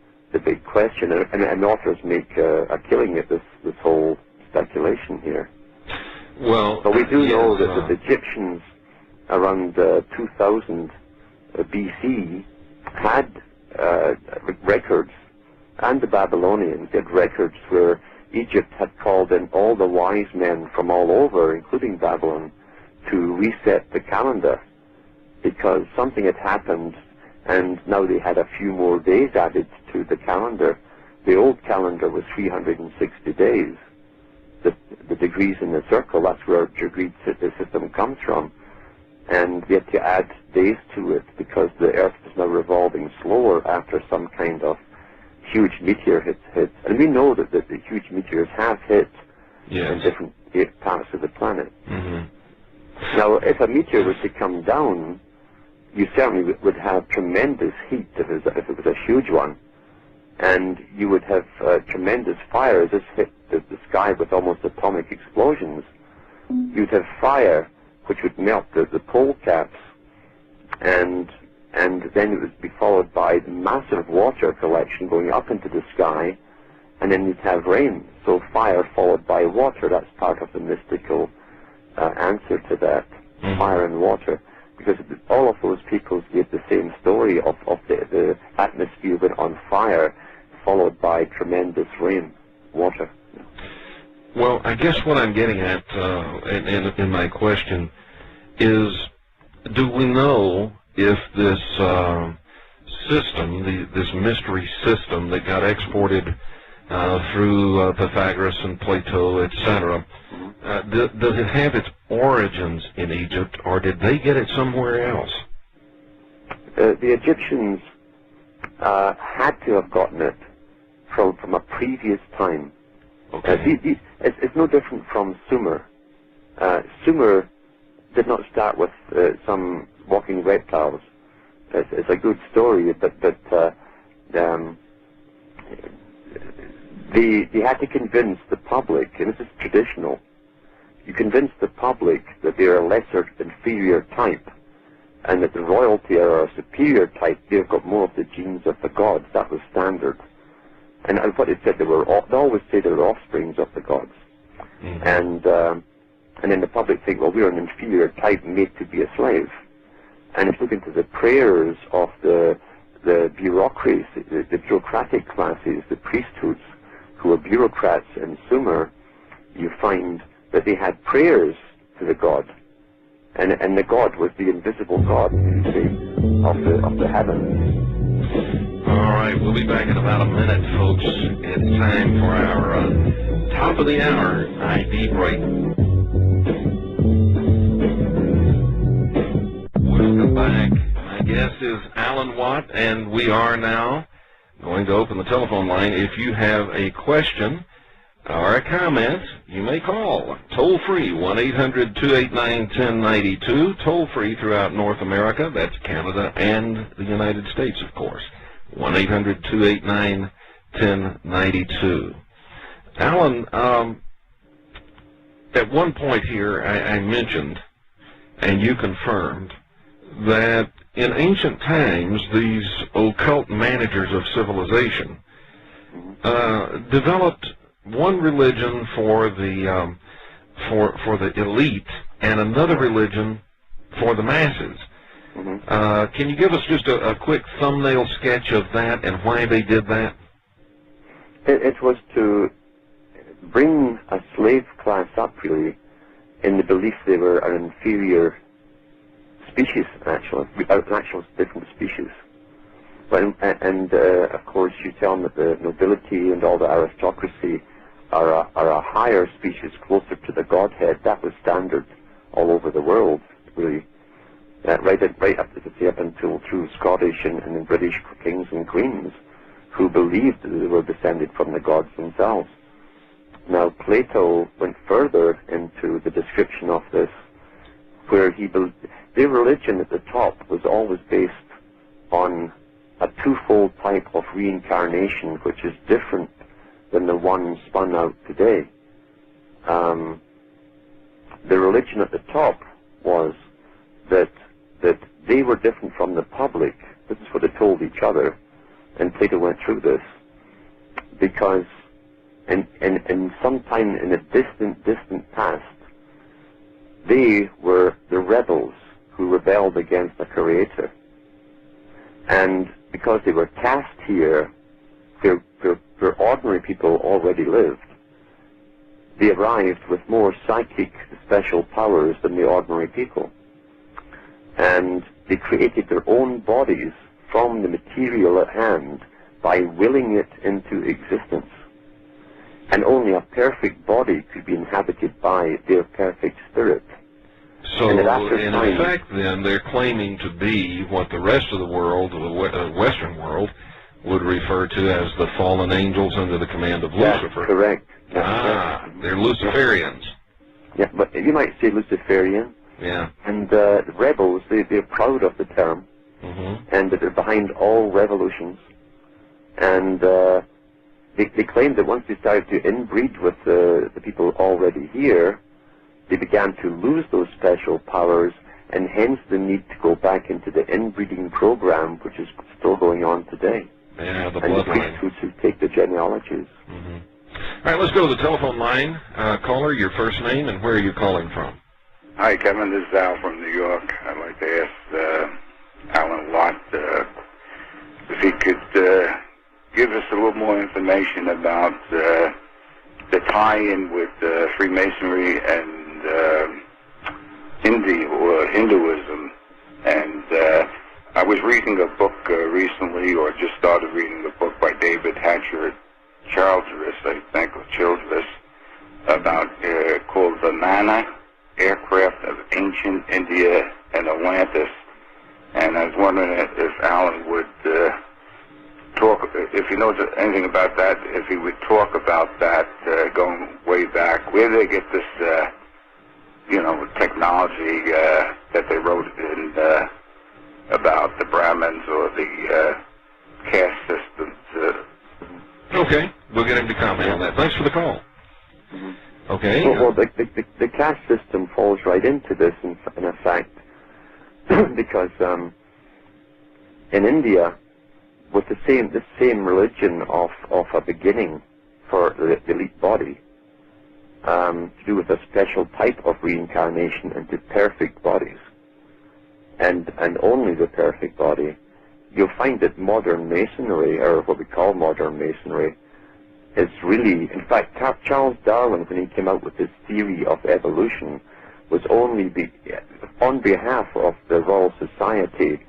big question, and authors make a killing at this whole speculation here. Well, but we do yes, know that the Egyptians around 2000 BC had records, and the Babylonians had records where Egypt had called in all the wise men from all over, including Babylon, to reset the calendar because something had happened, and now they had a few more days added to the calendar. The old calendar was 360 days. The degrees in the circle, that's where degree system comes from. And they had to add days to it because the Earth was now revolving slower after some kind of huge meteor hit. And we know that the huge meteors have hit in different parts of the planet. Mm-hmm. Now, if a meteor was to come down, you certainly would have tremendous heat if it was a huge one. And you would have tremendous fire as this hit the sky with almost atomic explosions. You'd have fire which would melt the pole caps, and then it would be followed by massive water collection going up into the sky, and then you'd have rain. So fire followed by water, that's part of the mystical answer to that, fire and water. Because all of those peoples gave the same story of the atmosphere went on fire, followed by tremendous rain, water. Well, I guess what I'm getting at in my question is, do we know if this system, this mystery system that got exported through Pythagoras and Plato, etc., does it have its origins in Egypt, or did they get it somewhere else? The Egyptians had to have gotten it from a previous time. Okay. It's no different from Sumer. Sumer did not start with some walking reptiles. It's a good story, but they had to convince the public, and this is traditional, you convince the public that they're a lesser, inferior type, and that the royalty are a superior type. They've got more of the genes of the gods. That was standard. And what they said, they always say they were offsprings of the gods. Mm-hmm. And then the public think, well, we're an inferior type made to be a slave. And if you look into the prayers of the bureaucracies, the bureaucratic classes, the priesthoods who were bureaucrats in Sumer, you find that they had prayers to the god. And the god was the invisible god, you see, of the heavens. All right, we'll be back in about a minute, folks. It's time for our top of the hour ID break. Welcome back. My guest is Alan Watt, and we are now going to open the telephone line. If you have a question or a comment, you may call. Toll free, 1-800-289-1092. Toll free throughout North America. That's Canada and the United States, of course. 1-800-289-1092. Alan, at one point here I mentioned, and you confirmed, that in ancient times these occult managers of civilization developed one religion for the elite and another religion for the masses. Can you give us just a quick thumbnail sketch of that and why they did that? It was to bring a slave class up, really, in the belief they were an inferior species, actually, an actual different species. And of course, you tell them that the nobility and all the aristocracy are a higher species, closer to the Godhead. That was standard all over the world, really. Right up until through Scottish and then British kings and queens who believed that they were descended from the gods themselves. Now, Plato went further into the description of this, where their religion at the top was always based on a twofold type of reincarnation, which is different than the one spun out today. The religion at the top was that they were different from the public. This is what they told each other, and Plato went through this, because in some time in a distant past, they were the rebels who rebelled against the Creator. And because they were cast here, where ordinary people already lived, they arrived with more psychic special powers than the ordinary people. And they created their own bodies from the material at hand by willing it into existence. And only a perfect body could be inhabited by their perfect spirit. So, in effect, then, they're claiming to be what the rest of the world, the Western world, would refer to as the fallen angels under the command of Lucifer. That's correct. That's they're Luciferians. Yeah, but you might say Luciferian. Yeah. And the rebels, they're proud of the term, and they're behind all revolutions. And they claim that once they started to inbreed with the people already here, they began to lose those special powers, and hence the need to go back into the inbreeding program, which is still going on today. Yeah, the and bloodline. the priests who take the genealogies. All right, let's go to the telephone line. Caller, your first name and where are you calling from? Hi, Kevin. This is Al from New York. I'd like to ask Alan Lott if he could give us a little more information about the tie-in with Freemasonry and Hinduism. And I was reading a book recently, or just started reading a book by David Hatcher Childress, I think, or Childress, about called The Nana Aircraft of Ancient India and Atlantis. And I was wondering if Alan would talk, if he knows anything about that, if he would talk about that going way back. Where did they get this, technology that they wrote in about the Brahmins or the caste systems? Okay, we'll get him to comment on that. Thanks for the call. Okay. Well, the caste system falls right into this, in effect, because in India, with the same religion of a beginning for the elite body, to do with a special type of reincarnation into perfect bodies, and only the perfect body, you'll find that modern Masonry, or what we call modern Masonry, is really, in fact, Charles Darwin, when he came out with his theory of evolution, was only on behalf of the Royal Society,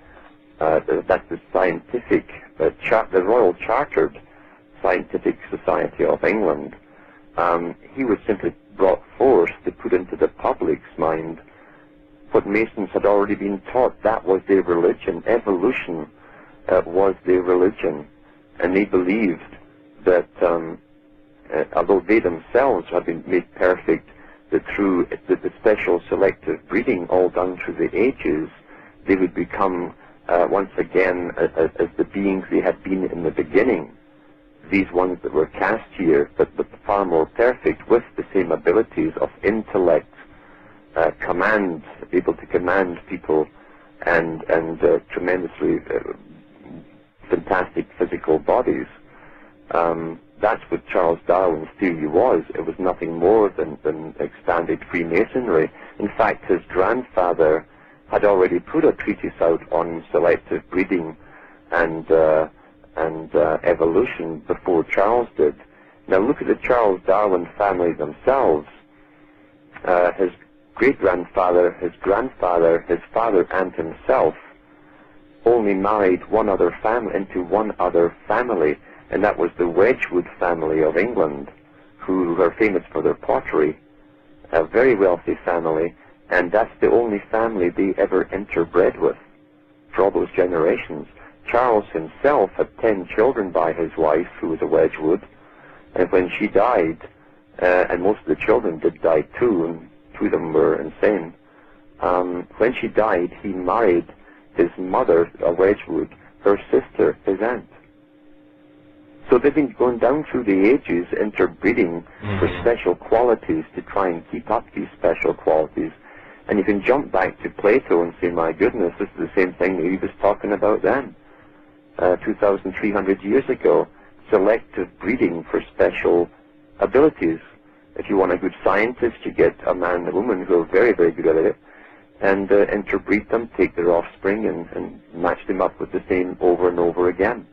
that's the scientific, the Royal Chartered Scientific Society of England. He was simply brought forth to put into the public's mind what Masons had already been taught. That was their religion. Evolution was their religion. And they believed that although they themselves had been made perfect, that through the special selective breeding all done through the ages, they would become once again as the beings they had been in the beginning. These ones that were cast here, but far more perfect, with the same abilities of intellect, command, able to command people, and tremendously fantastic physical bodies. That's what Charles Darwin's theory was. It was nothing more than expanded Freemasonry. In fact, his grandfather had already put a treatise out on selective breeding and evolution before Charles did. Now look at the Charles Darwin family themselves. His great-grandfather, his grandfather, his father, and himself only married into one other family, and that was the Wedgwood family of England, who were famous for their pottery, a very wealthy family, and that's the only family they ever interbred with for all those generations. Charles himself had 10 children by his wife, who was a Wedgwood, and when she died, and most of the children did die too, and 2 of them were insane, when she died, he married his mother, a Wedgwood, her sister, his aunt. So they've been going down through the ages, interbreeding for special qualities to try and keep up these special qualities. And you can jump back to Plato and say, my goodness, this is the same thing that he was talking about then, 2,300 years ago. Selective breeding for special abilities. If you want a good scientist, you get a man and a woman who are very, very good at it, and interbreed them, take their offspring, and match them up with the same over and over again.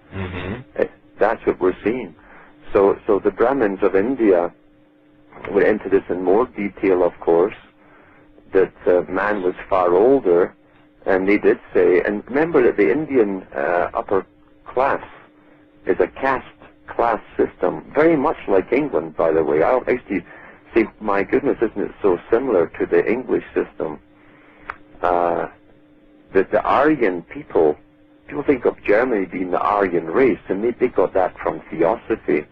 That's what we're seeing. So the Brahmins of India went into this in more detail, of course, that man was far older, and they did say, and remember that the Indian upper class is a caste class system, very much like England, by the way. I used to say, my goodness, isn't it so similar to the English system? That the Aryan people think of Germany being the Aryan race, and they got that from theosophy.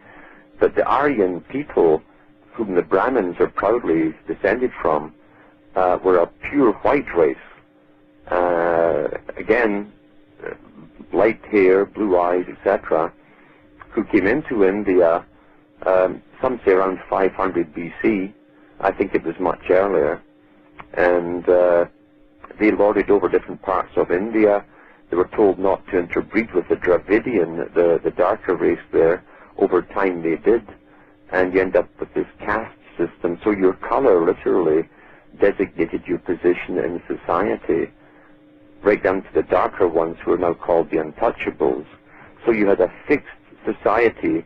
But the Aryan people, whom the Brahmins are proudly descended from, were a pure white race. Again, light hair, blue eyes, etc., who came into India, some say around 500 BC. I think it was much earlier. And they lorded over different parts of India. They were told not to interbreed with the Dravidian, the darker race there. Over time they did. And you end up with this caste system. So your color literally designated your position in society, right down to the darker ones who are now called the untouchables. So you had a fixed society.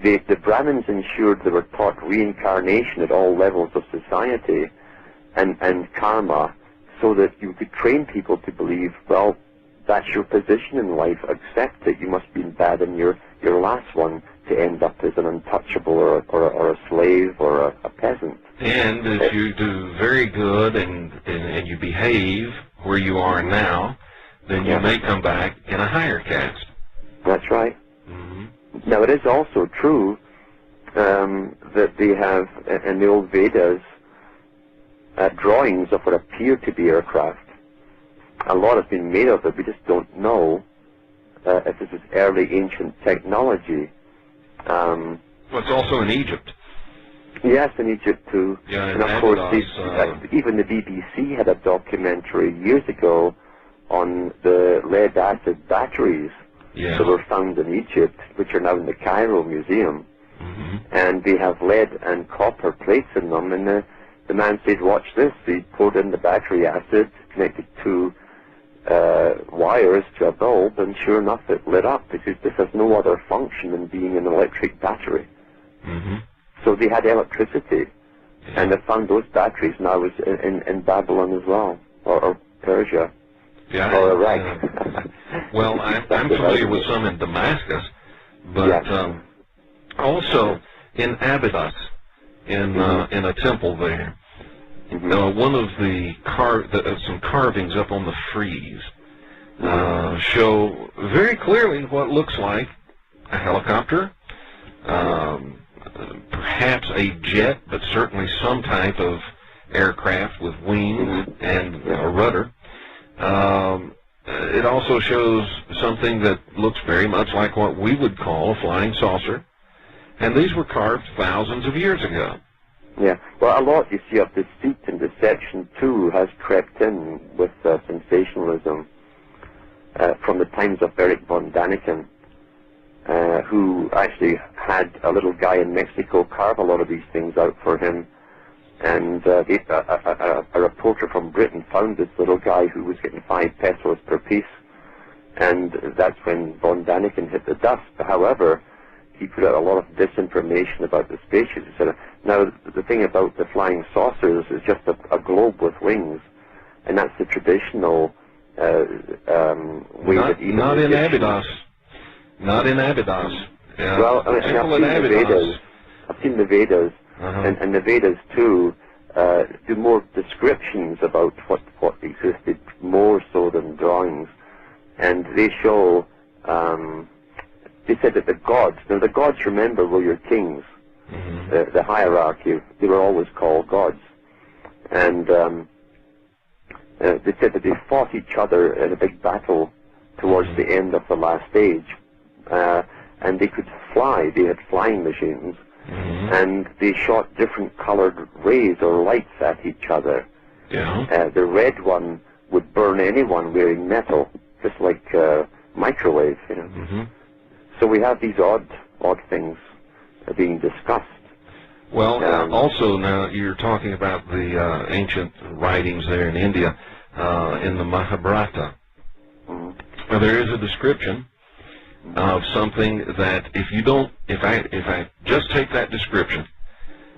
The Brahmins ensured they were taught reincarnation at all levels of society and karma, so that you could train people to believe, well, that's your position in life, accept it, you must be bad in your last one to end up as an untouchable or a slave or a peasant. And if you do very good and you behave where you are now, then you may come back in a higher caste. That's right. Now, it is also true that they have, in the old Vedas, drawings of what appear to be aircraft. A lot has been made of it. We just don't know if this is early ancient technology. Well, it's also in Egypt. Yes, in Egypt too. Yeah, and of course, even the BBC had a documentary years ago on the lead-acid batteries that were found in Egypt, which are now in the Cairo Museum. And they have lead and copper plates in them, and the man said, watch this. He poured in the battery acid, connected two wires to a bulb, and sure enough it lit up, because this has no other function than being an electric battery. So they had electricity, and they found those batteries now in Babylon as well, or Persia, or Iraq. Well, I'm familiar with some in Damascus, but also in Abydos, in a temple there. One of the some carvings up on the frieze show very clearly what looks like a helicopter, perhaps a jet, but certainly some type of aircraft with wings and a rudder. It also shows something that looks very much like what we would call a flying saucer, and these were carved thousands of years ago. Yeah, well, a lot you see of deceit and deception too has crept in with sensationalism from the times of Erich von Daniken, who actually had a little guy in Mexico carve a lot of these things out for him. And a reporter from Britain found this little guy who was getting 5 pesos per piece, and that's when von Daniken hit the dust. However, he put out a lot of disinformation about the spaceships. He said, now, the thing about the flying saucers is just a globe with wings, and that's the traditional way that even... Not in Abydos. Not in Abydos. Well, I've seen the Vedas, and the Vedas, too, do more descriptions about what existed, more so than drawings. And they show... they said that the gods, remember, were your kings. The hierarchy, they were always called gods. And they said that they fought each other in a big battle towards the end of the last age. And they could fly, they had flying machines, and they shot different colored rays or lights at each other. Yeah. The red one would burn anyone wearing metal, just like microwave, you know. Mm-hmm. So we have these odd things being discussed. Well, also now you're talking about the ancient writings there in India, in the Mahabharata. Mm-hmm. Now, there is a description of something that if I just take that description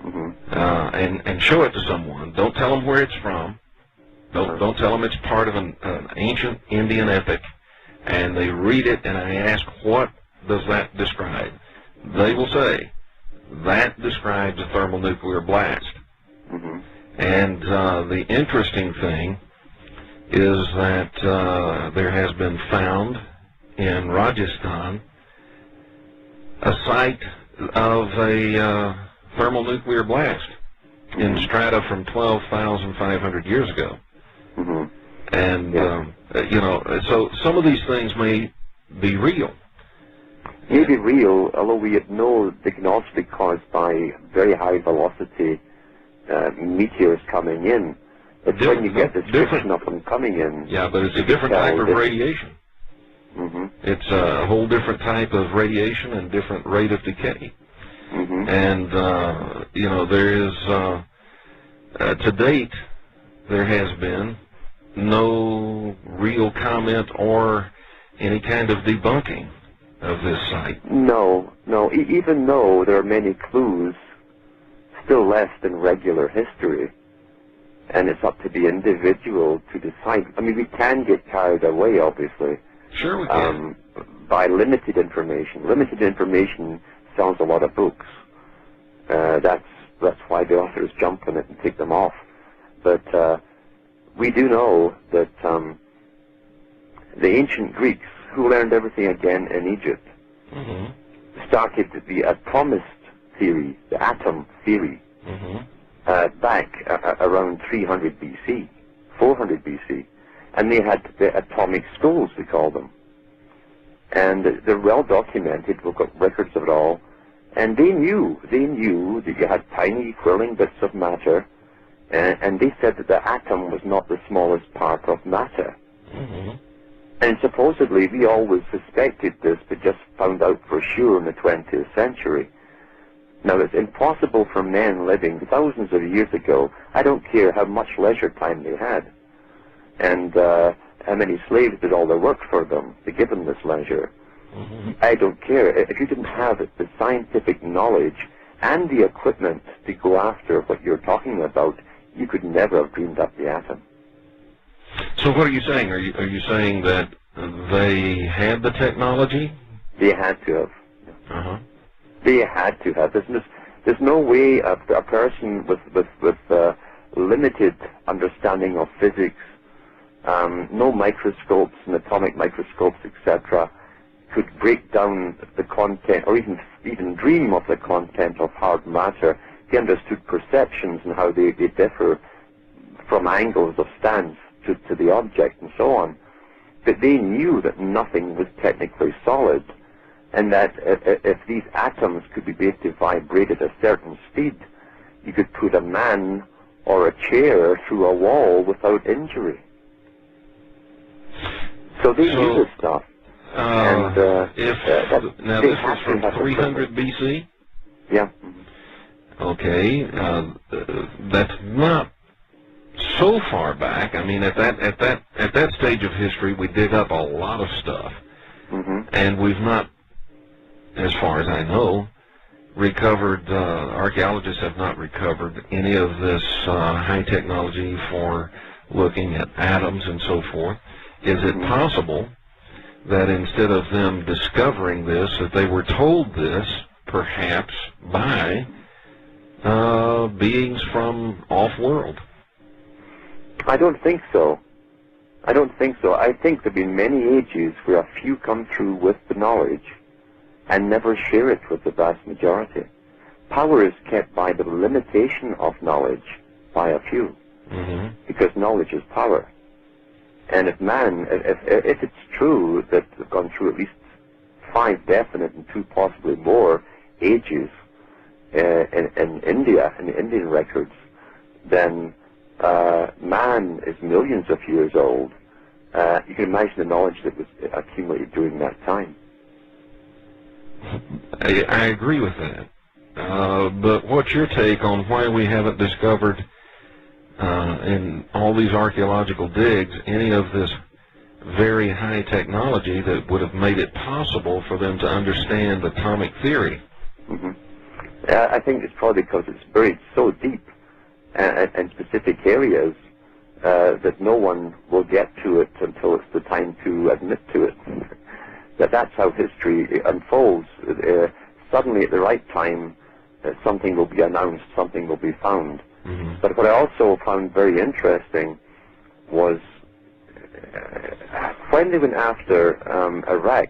and show it to someone, don't tell them where it's from, don't tell them it's part of an ancient Indian epic, and they read it and I ask, what does that describe? They will say, that describes a thermonuclear blast. Mm-hmm. And the interesting thing is that there has been found in Rajasthan a site of a thermonuclear blast in strata from 12,500 years ago. Mm-hmm. And, you know, so some of these things may be real. May be real, although we know they can also be caused by very high velocity meteors coming in. It's when you get this friction of them coming in. Yeah, but it's a different type of radiation. Mm-hmm. It's a whole different type of radiation and different rate of decay. Mm-hmm. And, you know, there is, to date, there has been no real comment or any kind of debunking of this site. No. Even though there are many clues still left in regular history, and it's up to the individual to decide. I mean, we can get carried away, obviously. Sure we can. By limited information. Limited information sells a lot of books. That's why the authors jump on it and take them off. But we do know that the ancient Greeks, who learned everything again in Egypt, started the atomist theory, the atom theory, back around 300 BC, 400 BC. And they had the atomic skulls, we call them. And they're well documented, we've got records of it all. And they knew that you had tiny whirling bits of matter, and they said that the atom was not the smallest part of matter. And supposedly we always suspected this, but just found out for sure in the 20th century. Now, it's impossible for men living thousands of years ago. I don't care how much leisure time they had, and how many slaves did all their work for them to give them this leisure. I don't care. If you didn't have the scientific knowledge and the equipment to go after what you're talking about, you could never have dreamed up the atom. So what are you saying? Are you saying that they had the technology? They had to have. They had to have. There's no way a person with limited understanding of physics, no microscopes and atomic microscopes, etc., could break down the content, or even dream of the content of hard matter. They understood perceptions and how they differ from angles of stance to the object and so on. But they knew that nothing was technically solid, and that if these atoms could be made to vibrate at a certain speed, you could put a man or a chair through a wall without injury. So they knew this stuff. Now this was from 300 BC? Yeah. Okay, that's not so far back. I mean, at that stage of history, we dig up a lot of stuff, and we've not, as far as I know, recovered. Archaeologists have not recovered any of this high technology for looking at atoms and so forth. Is it possible that instead of them discovering this, that they were told this, perhaps, by beings from off-world? I don't think so. I think there have been many ages where a few come through with the knowledge and never share it with the vast majority. Power is kept by the limitation of knowledge by a few, because knowledge is power. And if it's true that they've gone through at least 5 definite and 2 possibly more ages in India, in the Indian records, then man is millions of years old. You can imagine the knowledge that was accumulated during that time. I agree with that. But what's your take on why we haven't discovered in all these archaeological digs any of this very high technology that would have made it possible for them to understand atomic theory? Mm-hmm. I think it's probably because it's buried so deep in specific areas that no one will get to it until it's the time to admit to it. That's how history unfolds. Suddenly, at the right time, something will be announced, something will be found. Mm-hmm. But what I also found very interesting was when they went after Iraq,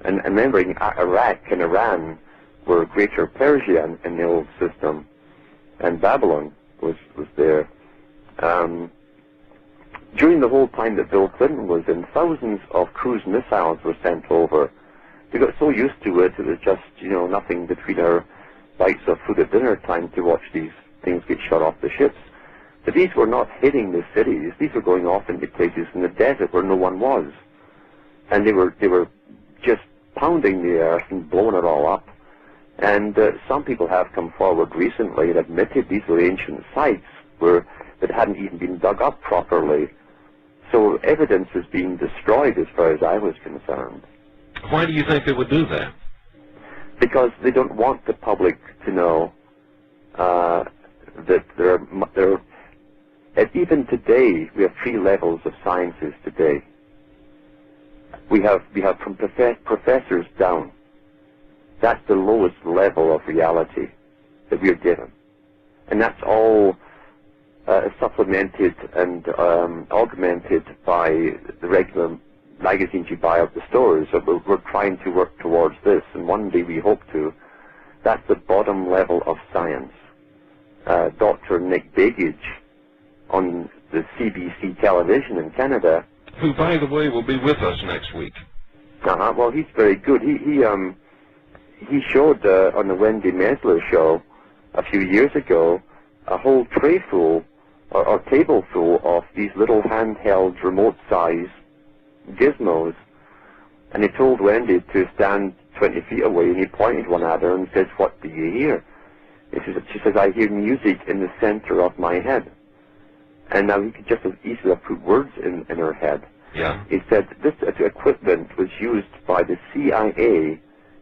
and remembering Iraq and Iran were Greater Persia in the old system, and Babylon was there. During the whole time that Bill Clinton was in, thousands of cruise missiles were sent over. We got so used to it, it was just, nothing between our bites of food at dinner time to watch these things get shot off the ships. But these were not hitting the cities. These were going off into places in the desert where no one was. And they were just pounding the earth and blowing it all up. And some people have come forward recently and admitted these were ancient sites that hadn't even been dug up properly. So evidence is being destroyed as far as I was concerned. Why do you think they would do that? Because they don't want the public to know that even today, we have 3 levels of sciences today. We have from professors down. That's the lowest level of reality that we are given. And that's all supplemented and augmented by the regular magazines you buy at the stores. So we're trying to work towards this, and one day we hope to. That's the bottom level of science. Dr. Nick Begich on the CBC television in Canada, who, by the way, will be with us next week. Well, he's very good. He showed on the Wendy Mesler show a few years ago a whole tray full or table full of these little handheld remote-size gizmos, and he told Wendy to stand 20 feet away, and he pointed one at her and says, "What do you hear?" She says, "I hear music in the center of my head." And now he could just as easily have put words in her head. Yeah. He said this equipment was used by the CIA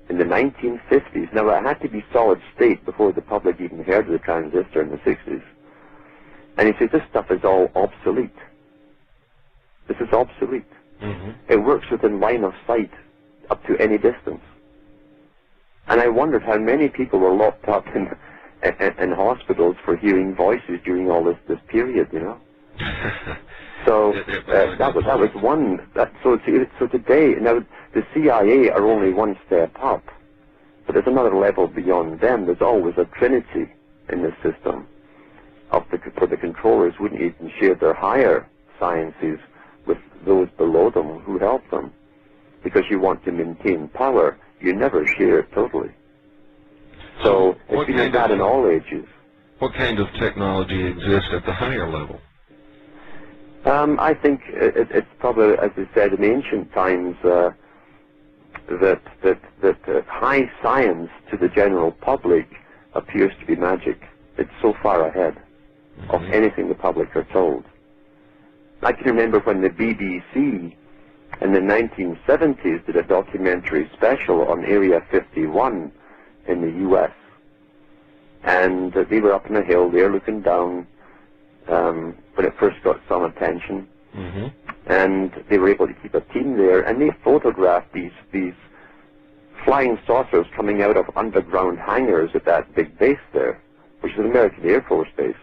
in the 1950s. Now, it had to be solid state before the public even heard of the transistor in the 60s. And he says this stuff is all obsolete. This is obsolete. Mm-hmm. It works within line of sight up to any distance. And I wondered how many people were locked up in hospitals for hearing voices during all this period, So that was one. So today, now the CIA are only one step up, but there's another level beyond them. There's always a trinity in the system. For the controllers wouldn't even share their higher sciences with those below them who help them, because you want to maintain power. You never share it totally. So it's been like that in all ages. What kind of technology exists at the higher level? I think it's probably, as I said, in ancient times, that high science to the general public appears to be magic. It's so far ahead of anything the public are told. I can remember when the BBC in the 1970s did a documentary special on Area 51 in the U.S. And they were up on a hill there looking down when it first got some attention. Mm-hmm. And they were able to keep a team there, and they photographed these flying saucers coming out of underground hangars at that big base there, which is an American Air Force base.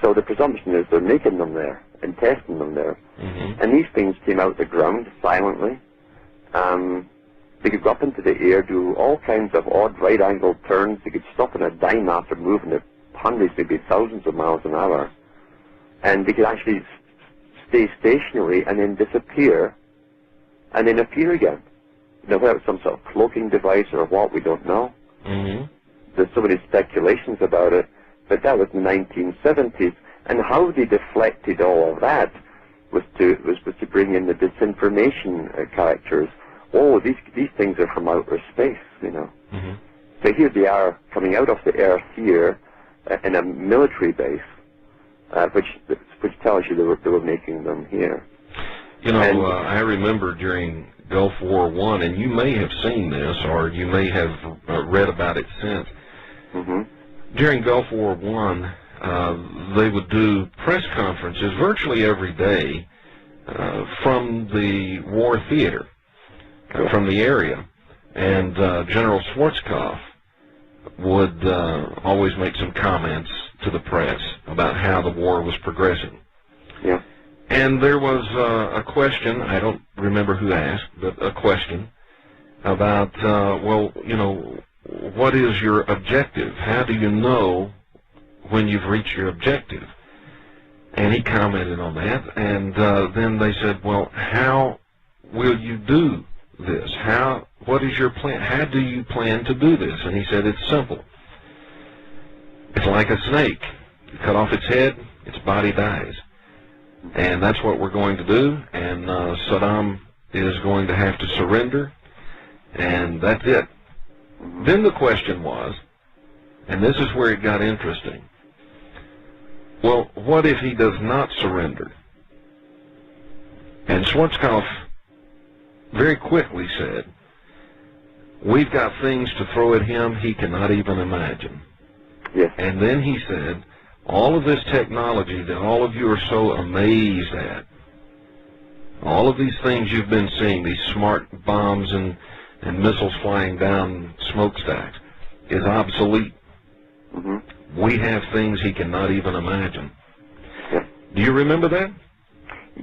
So the presumption is they're making them there and testing them there. Mm-hmm. And these things came out of the ground silently. They could go up into the air, do all kinds of odd right-angle turns. They could stop on a dime after moving at hundreds, maybe thousands of miles an hour. And they could actually stay stationary and then disappear and then appear again. Now, whether it's some sort of cloaking device or what, we don't know. Mm-hmm. There's so many speculations about it. But that was in the 1970s, and how they deflected all of that was to bring in the disinformation characters. Oh, these things are from outer space, you know. Mm-hmm. So here they are coming out of the Earth here in a military base, which tells you they were making them here. You know, I remember during Gulf War I, and you may have seen this, or you may have read about it since. Mm-hmm. During Gulf War I, they would do press conferences virtually every day from the war theater, from the area, and General Schwarzkopf would always make some comments to the press about how the war was progressing. Yeah. And there was a question, I don't remember who asked, but a question about, well, you know, what is your objective? How do you know when you've reached your objective? And he commented on that, and then they said, well, how will you do this? What is your plan? How do you plan to do this? And he said, it's simple. It's like a snake. You cut off its head, its body dies. And that's what we're going to do, and Saddam is going to have to surrender, and that's it. Then the question was, and this is where it got interesting, well, what if he does not surrender? And Schwarzkopf very quickly said, we've got things to throw at him he cannot even imagine. Yes. And then he said, all of this technology that all of you are so amazed at, all of these things you've been seeing, these smart bombs and missiles flying down smokestacks, is obsolete. Mm-hmm. We have things he cannot even imagine. Yeah. Do you remember that?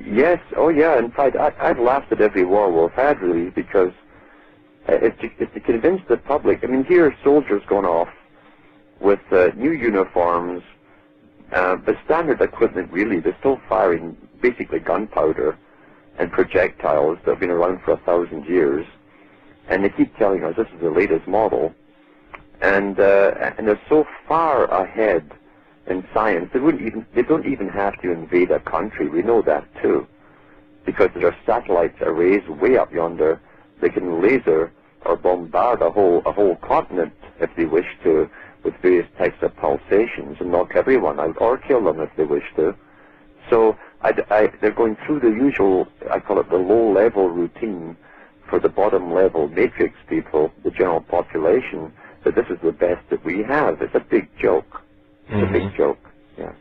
Yes. Oh, yeah. In fact, I've laughed at every war we've had, really, because it's to convince the public. I mean, here are soldiers going off with new uniforms, but standard equipment, really. They're still firing basically gunpowder and projectiles that have been around for 1,000 years. And they keep telling us this is the latest model. And they're so far ahead in science, they don't even have to invade a country. We know that too, because there are satellite arrays way up yonder. They can laser or bombard a whole continent if they wish to, with various types of pulsations, and knock everyone out or kill them if they wish to. So they're going through the usual, I call it the low-level routine for the bottom-level matrix people, the general population, that this is the best that we have. It's a big joke. It's a big joke. Yeah.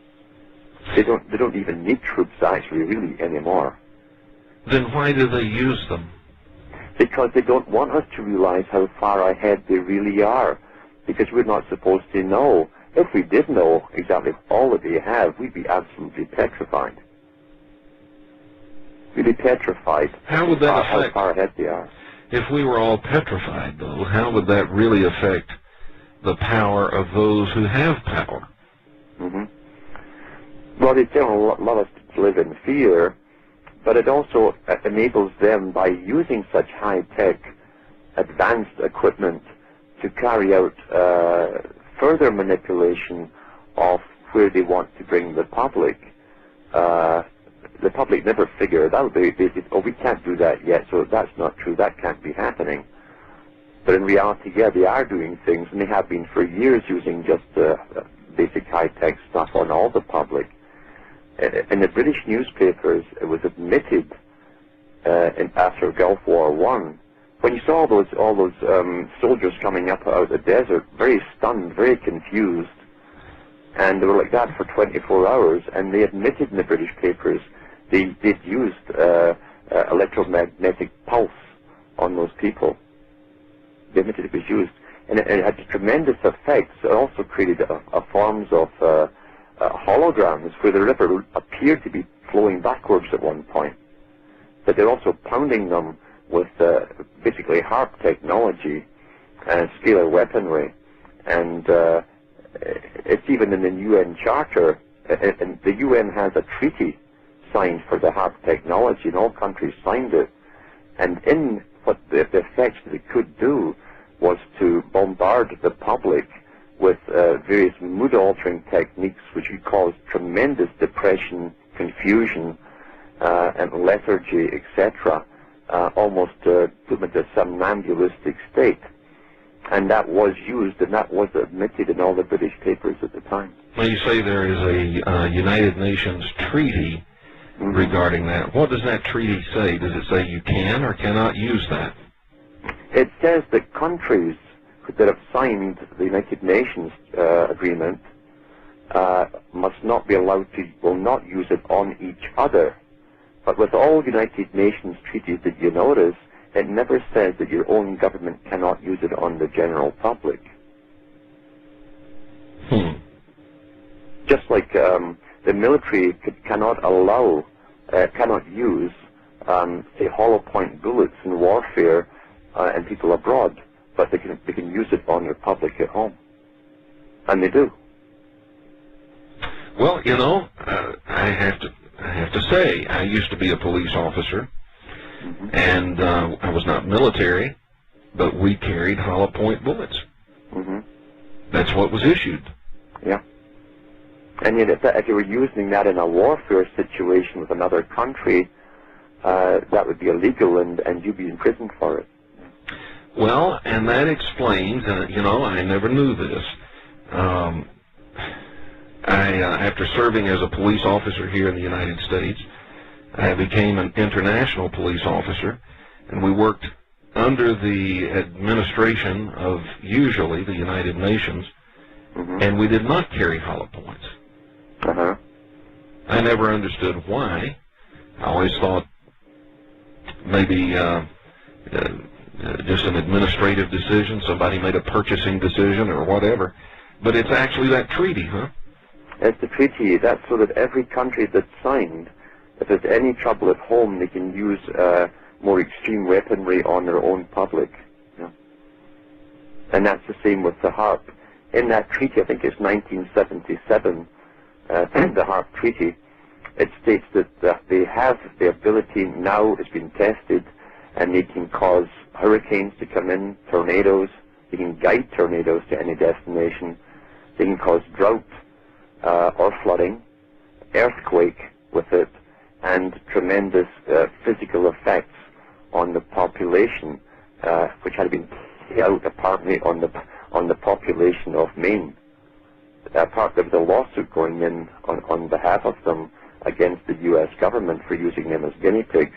They don't even need troops actually really anymore. Then why do they use them? Because they don't want us to realize how far ahead they really are. Because we're not supposed to know. If we did know exactly all that they have, we'd be absolutely petrified. We'd be petrified. How would that affect? How far ahead they are. If we were all petrified, though, how would that really affect the power of those who have power? Mm-hmm. Well, they tell a lot of us to live in fear, but it also enables them, by using such high-tech, advanced equipment, to carry out further manipulation of where they want to bring the public. The public never figure it out. They say, oh, we can't do that yet, so that's not true. That can't be happening. But in reality, yeah, they are doing things, and they have been for years using just basic high-tech stuff on all the public. In the British newspapers, it was admitted after Gulf War I, when you saw all those soldiers coming up out of the desert, very stunned, very confused, and they were like that for 24 hours, and they admitted in the British papers they'd used electromagnetic pulse on those people. They admitted it was used, and it had tremendous effects. It also created a forms of holograms where the river appeared to be flowing backwards at one point, but they're also pounding them with basically HARP technology and scalar weaponry. And it's even in the UN Charter, and the UN has a treaty signed for the HARP technology, and all countries signed it. And in what the effects that it could do was to bombard the public with various mood-altering techniques, which would cause tremendous depression, confusion, and lethargy, etc., almost put them into a somnambulistic state. And that was used, and that was admitted in all the British papers at the time. Well, you say there is a United Nations treaty regarding that. What does that treaty say? Does it say you can or cannot use that? It says that countries that have signed the United Nations agreement must not be allowed to, will not use it on each other. But with all United Nations treaties that you notice, it never says that your own government cannot use it on the general public. Just like the military cannot allow, cannot use, say, hollow point bullets in warfare and people abroad, but they can use it on their public at home, and they do. Well, you know, I have to say, I used to be a police officer, and I was not military, but we carried hollow point bullets. That's what was issued. Yeah. And yet, if you were using that in a warfare situation with another country, that would be illegal, and you'd be in prison for it. Well, and that explains, you know, I never knew this. After serving as a police officer here in the United States, I became an international police officer, and we worked under the administration of usually the United Nations, and we did not carry hollow points. I never understood why. I always thought maybe just an administrative decision, somebody made a purchasing decision or whatever, but it's actually that treaty, huh? It's the treaty. That's so that every country that's signed, if there's any trouble at home, they can use more extreme weaponry on their own public. Yeah. And that's the same with the HARP. In that treaty, I think it's 1977, the HARP Treaty, it states that they have the ability, now it's been tested, and they can cause hurricanes to come in, tornadoes, they can guide tornadoes to any destination, they can cause drought or flooding, earthquake with it, and tremendous physical effects on the population, which had been played out apparently on the population of Maine. There was a lawsuit going in on behalf of them against the U.S. government for using them as guinea pigs.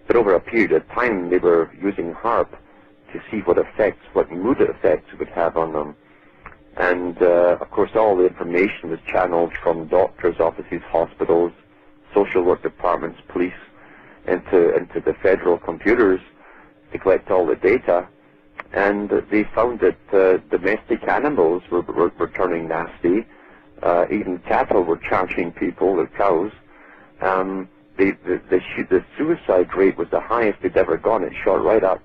But over a period of time, they were using HARP to see what mood effects it would have on them. And, of course, all the information was channeled from doctors' offices, hospitals, social work departments, police, into the federal computers to collect all the data. And they found that domestic animals were turning nasty. Even cattle were charging people, their cows. The suicide rate was the highest they'd ever gone. It shot right up.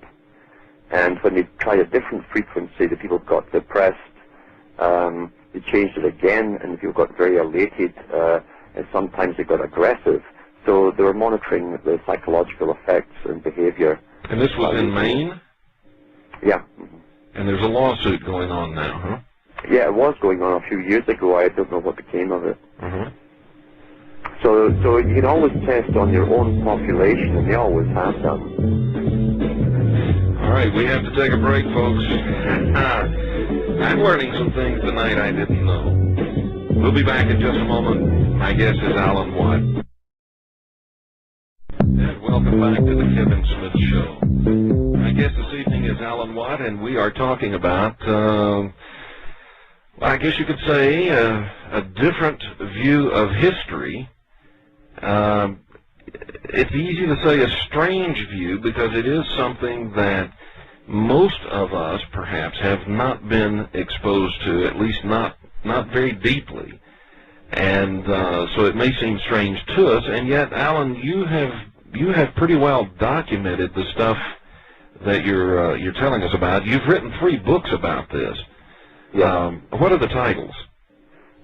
And when they tried a different frequency, the people got depressed. They changed it again, and the people got very elated, and sometimes they got aggressive. So they were monitoring the psychological effects and behavior. And this was in Maine? Yeah. And there's a lawsuit going on now, huh? Yeah, it was going on a few years ago. I don't know what became of it. So you can always test on your own population, and they always have done. All right, we have to take a break, folks. I'm learning some things tonight I didn't know. We'll be back in just a moment. My guest is Alan Watt. And welcome back to the Kevin Smith Show. My guest this evening is Alan Watt, and we are talking about, I guess you could say, a different view of history. It's easy to say a strange view because it is something that most of us, perhaps, have not been exposed to, at least not very deeply. And so it may seem strange to us, and yet, Alan, you have pretty well documented the stuff that you're telling us about. You've written 3 books about this. Yeah. What are the titles?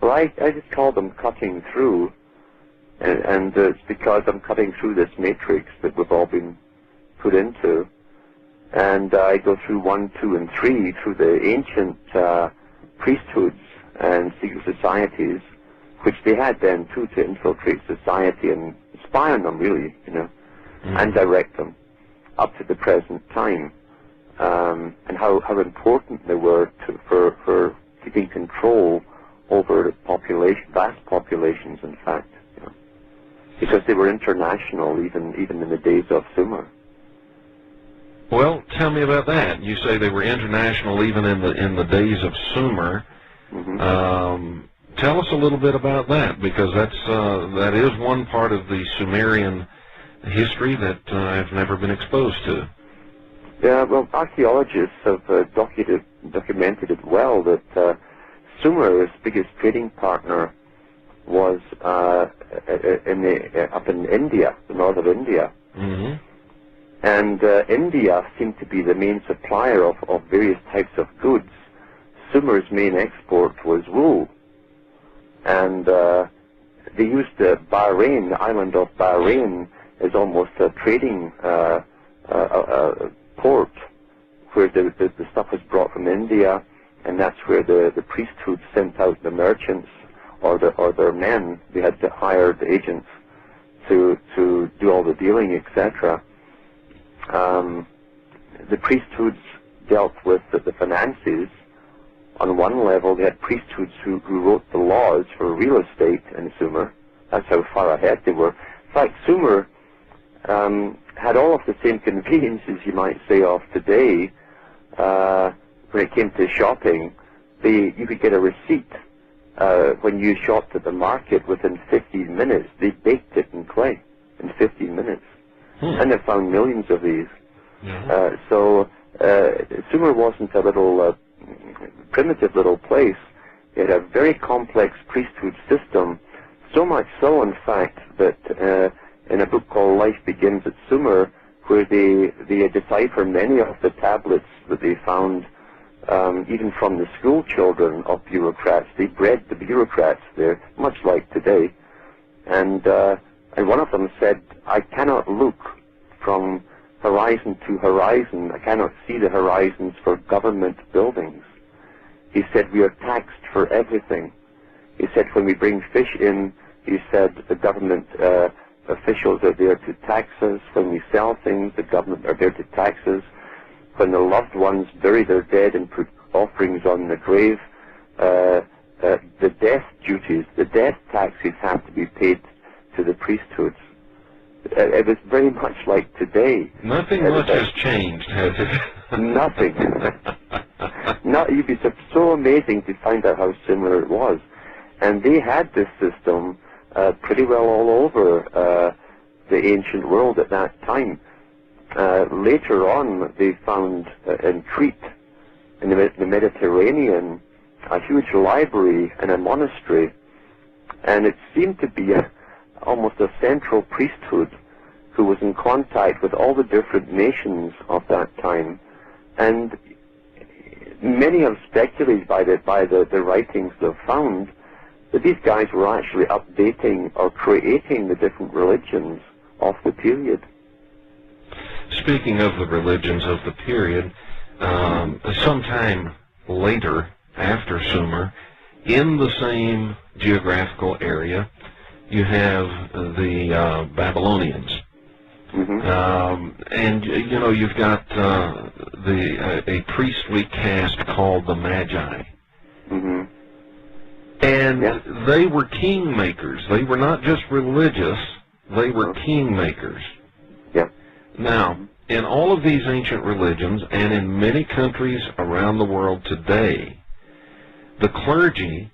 Well, I just call them Cutting Through, and it's because I'm cutting through this matrix that we've all been put into. And I go through 1, 2, and 3 through the ancient priesthoods and secret societies, which they had then too, to infiltrate society and spy on them, really, and direct them up to the present time, and how important they were for keeping control over vast populations, in fact, because they were international even in the days of Sumer. Well, tell me about that. You say they were international even in the days of Sumer. Mm-hmm. Tell us a little bit about that, because that is one part of the Sumerian history that I've never been exposed to. Yeah, well, archaeologists have documented it well that Sumer's biggest trading partner was up in India, the north of India. Mm-hmm. And India seemed to be the main supplier of various types of goods. Sumer's main export was wool. And they used Bahrain, the island of Bahrain, as almost a trading port where the stuff was brought from India, and that's where the priesthood sent out the merchants or their men. They had to hire the agents to do all the dealing, etc. The priesthoods dealt with the finances. On one level, they had priesthoods who wrote the laws for real estate in Sumer. That's how far ahead they were. In fact, Sumer had all of the same conveniences, you might say, of today. When it came to shopping, you could get a receipt when you shopped at the market within 15 minutes. They baked it in clay in 15 minutes. And they found millions of these. So Sumer wasn't a little primitive little place. It had a very complex priesthood system, so much so, in fact, that in a book called Life Begins at Sumer, where they decipher many of the tablets that they found, even from the school children of bureaucrats. They bred the bureaucrats there, much like today. And one of them said, "I cannot look from horizon to horizon. I cannot see the horizons for government buildings." He said, "We are taxed for everything." He said, "When we bring fish in," he said, "the government officials are there to tax us. When we sell things, the government are there to tax us. When the loved ones bury their dead and put offerings on the grave, the death duties, the death taxes have to be paid to the priesthoods." It was very much like today. Nothing much has changed, has it? Nothing. You'd be so amazing to find out how similar it was. And they had this system pretty well all over the ancient world at that time. Later on, they found in Crete, in the Mediterranean, a huge library and a monastery. And it seemed to be almost a central priesthood who was in contact with all the different nations of that time. And many have speculated by the writings they've found that these guys were actually updating or creating the different religions of the period. Speaking of the religions of the period, sometime later, after Sumer, in the same geographical area, you have the Babylonians. Mm-hmm. And you've got a priestly caste called the Magi. Mm-hmm. And they were kingmakers. They were not just religious, they were kingmakers. Yeah. Now, in all of these ancient religions, and in many countries around the world today, the clergy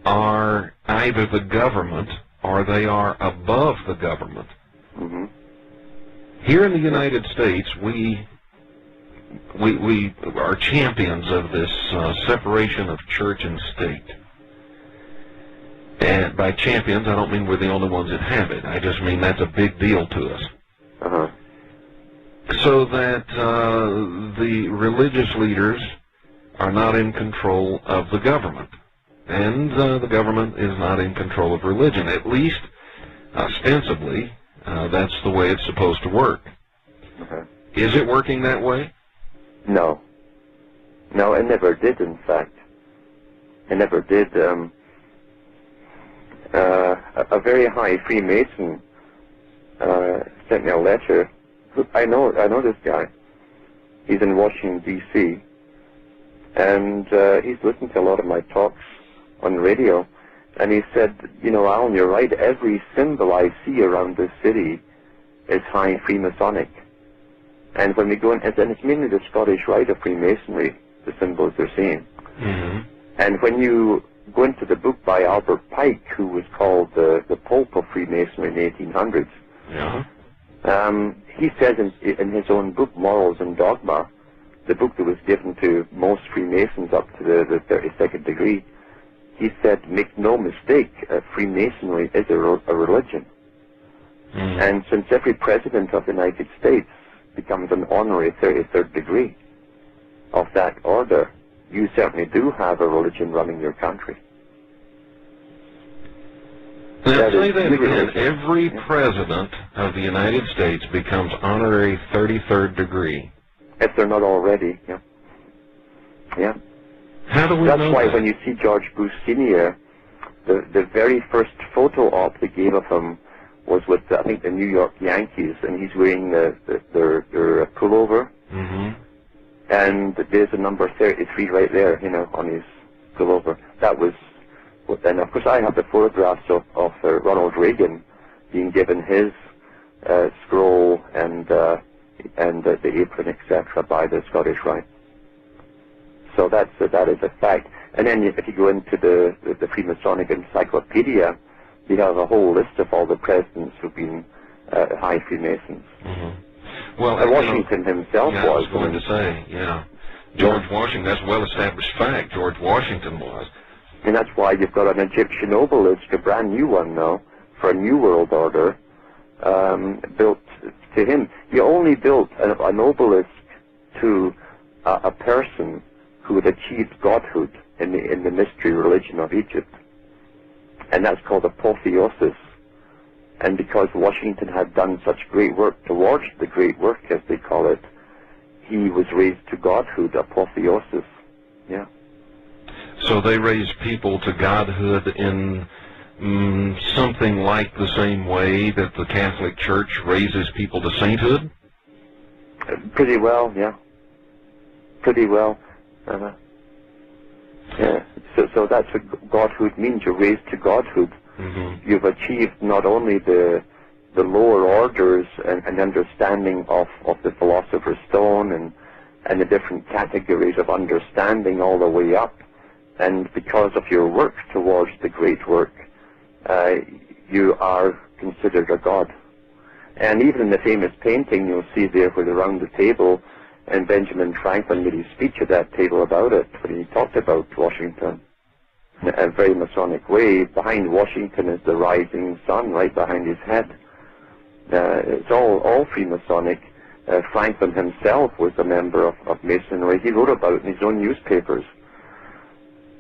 are either the government or they are above the government. Mm-hmm. Here in the United States, we are champions of this separation of church and state. And by champions, I don't mean we're the only ones that have it. I just mean that's a big deal to us. Uh-huh. So that the religious leaders are not in control of the government. And the government is not in control of religion. At least, ostensibly, that's the way it's supposed to work. Uh-huh. Is it working that way? No. No, it never did, in fact. I never did. A very high Freemason sent me a letter. I know this guy. He's in Washington, D.C., and he's listened to a lot of my talks on radio, and he said, you know, Alan, you're right, every symbol I see around this city is high Freemasonic. And when we go in, and it's mainly the Scottish Rite of Freemasonry, the symbols they're seeing. Mm-hmm. And when you go into the book by Albert Pike, who was called the Pope of Freemasonry in the 1800s, he says in his own book, Morals and Dogma, the book that was given to most Freemasons up to the 32nd degree, he said, make no mistake, Freemasonry is a religion. Mm. And since every president of the United States becomes an honorary 33rd degree of that order, you certainly do have a religion running your country. Now, say that again. Every president of the United States becomes honorary 33rd degree. If they're not already, yeah. Yeah. How do we That's know why that? when you see George Bush Sr., the very first photo op they gave of him was with, I think, the New York Yankees, and he's wearing their pullover. Mm-hmm. And there's a number 33 right there, you know, on his pullover. That was, and of course I have the photographs of Ronald Reagan being given his scroll and the apron, etc., by the Scottish Rite. So that is a fact. And then if you go into the Freemasonic Encyclopedia, you have a whole list of all the presidents who've been high Freemasons. Mm-hmm. Well, Washington himself yeah, was. I was going to say, yeah. George Washington, that's a well-established fact. George Washington was. And that's why you've got an Egyptian obelisk, a brand new one now, for a new world order, built to him. He only built an obelisk to a person who had achieved godhood in the mystery religion of Egypt. And that's called apotheosis. And because Washington had done such great work towards the great work, as they call it, he was raised to godhood, apotheosis. Yeah. So they raised people to godhood in something like the same way that the Catholic Church raises people to sainthood? Pretty well, yeah. Pretty well. Yeah. So that's what godhood means. You're raised to godhood. Mm-hmm. You've achieved not only the lower orders and understanding of the Philosopher's Stone and the different categories of understanding all the way up, and because of your work towards the great work, you are considered a god. And even in the famous painting you'll see there where they're around the table, and Benjamin Franklin made his speech at that table about it, when he talked about Washington in a very Masonic way. Behind Washington is the rising sun, right behind his head. It's all Freemasonic. Franklin himself was a member of Masonry. He wrote about it in his own newspapers.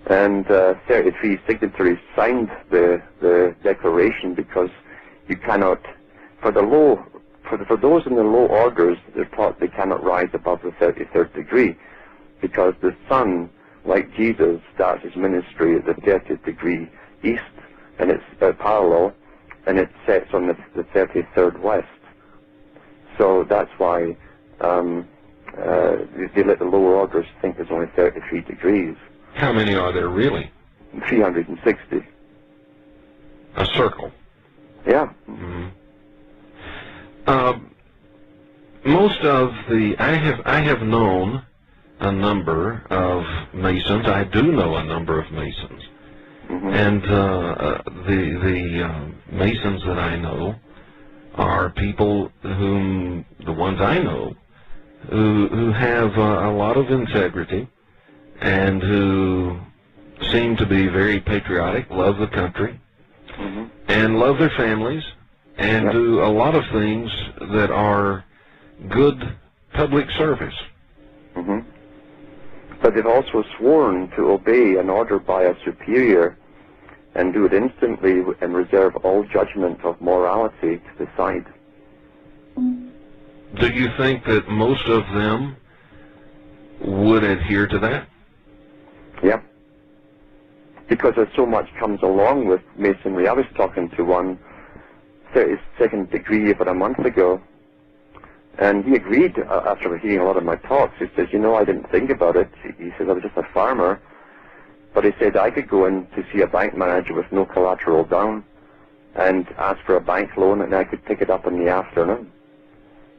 And 33 signatories signed the declaration, because you cannot, for those in the low orders, they're taught they cannot rise above the 33rd degree, because the sun, like Jesus, starts his ministry at the 30th degree east, and it's parallel, and it sets on the 33rd west. So that's why they let the lower orders think there's only 33 degrees. How many are there really? 360. A circle. Yeah. Mm-hmm. Most of I have known a number of Masons. I do know a number of Masons. Mm-hmm. And the Masons that I know are people the ones I know, who have a lot of integrity, and who seem to be very patriotic, love the country, mm-hmm. and love their families, and do a lot of things that are good public service. Mm-hmm. But they've also sworn to obey an order by a superior and do it instantly and reserve all judgment of morality to the side. Do you think that most of them would adhere to that? Yeah. because there's so much comes along with Masonry. I was talking to one 32nd degree about a month ago, and he agreed after hearing a lot of my talks. He says, I didn't think about it. He says, I was just a farmer. But he said, I could go in to see a bank manager with no collateral down and ask for a bank loan, and I could pick it up in the afternoon.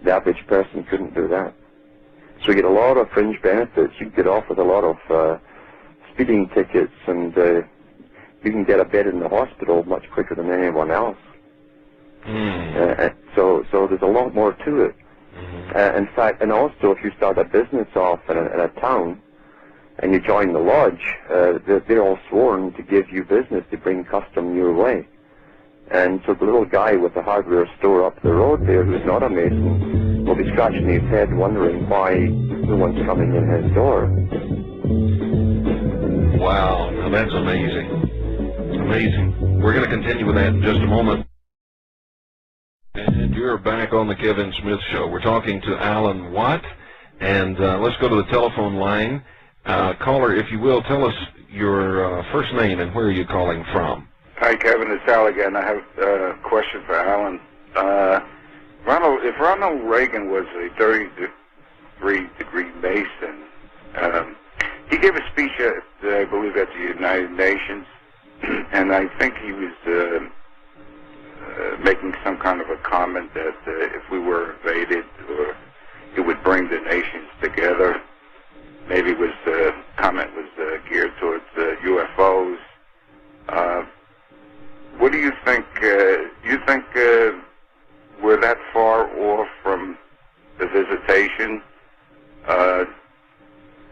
The average person couldn't do that. So you get a lot of fringe benefits. You get off with a lot of speeding tickets, and you can get a bed in the hospital much quicker than anyone else. So there's a lot more to it. In fact, and also if you start a business off in a town and you join the lodge, they're all sworn to give you business, to bring custom your way. And so the little guy with the hardware store up the road there, who's not a Mason, will be scratching his head wondering why no one's coming in his door. Wow, now that's amazing. Amazing. We're going to continue with that in just a moment. And you're back on the Kevin Smith Show. We're talking to Alan Watt, and let's go to the telephone line. Caller, if you will, tell us your first name and where are you calling from? Hi, Kevin. It's Al again. I have a question for Alan. If Ronald Reagan was a 33-degree Mason, he gave a speech I believe, at the United Nations, and I think he was making some kind of a comment that if we were invaded, it would bring the nations together. Maybe the comment was geared towards UFOs. What do you think? You think we're that far off from the visitation?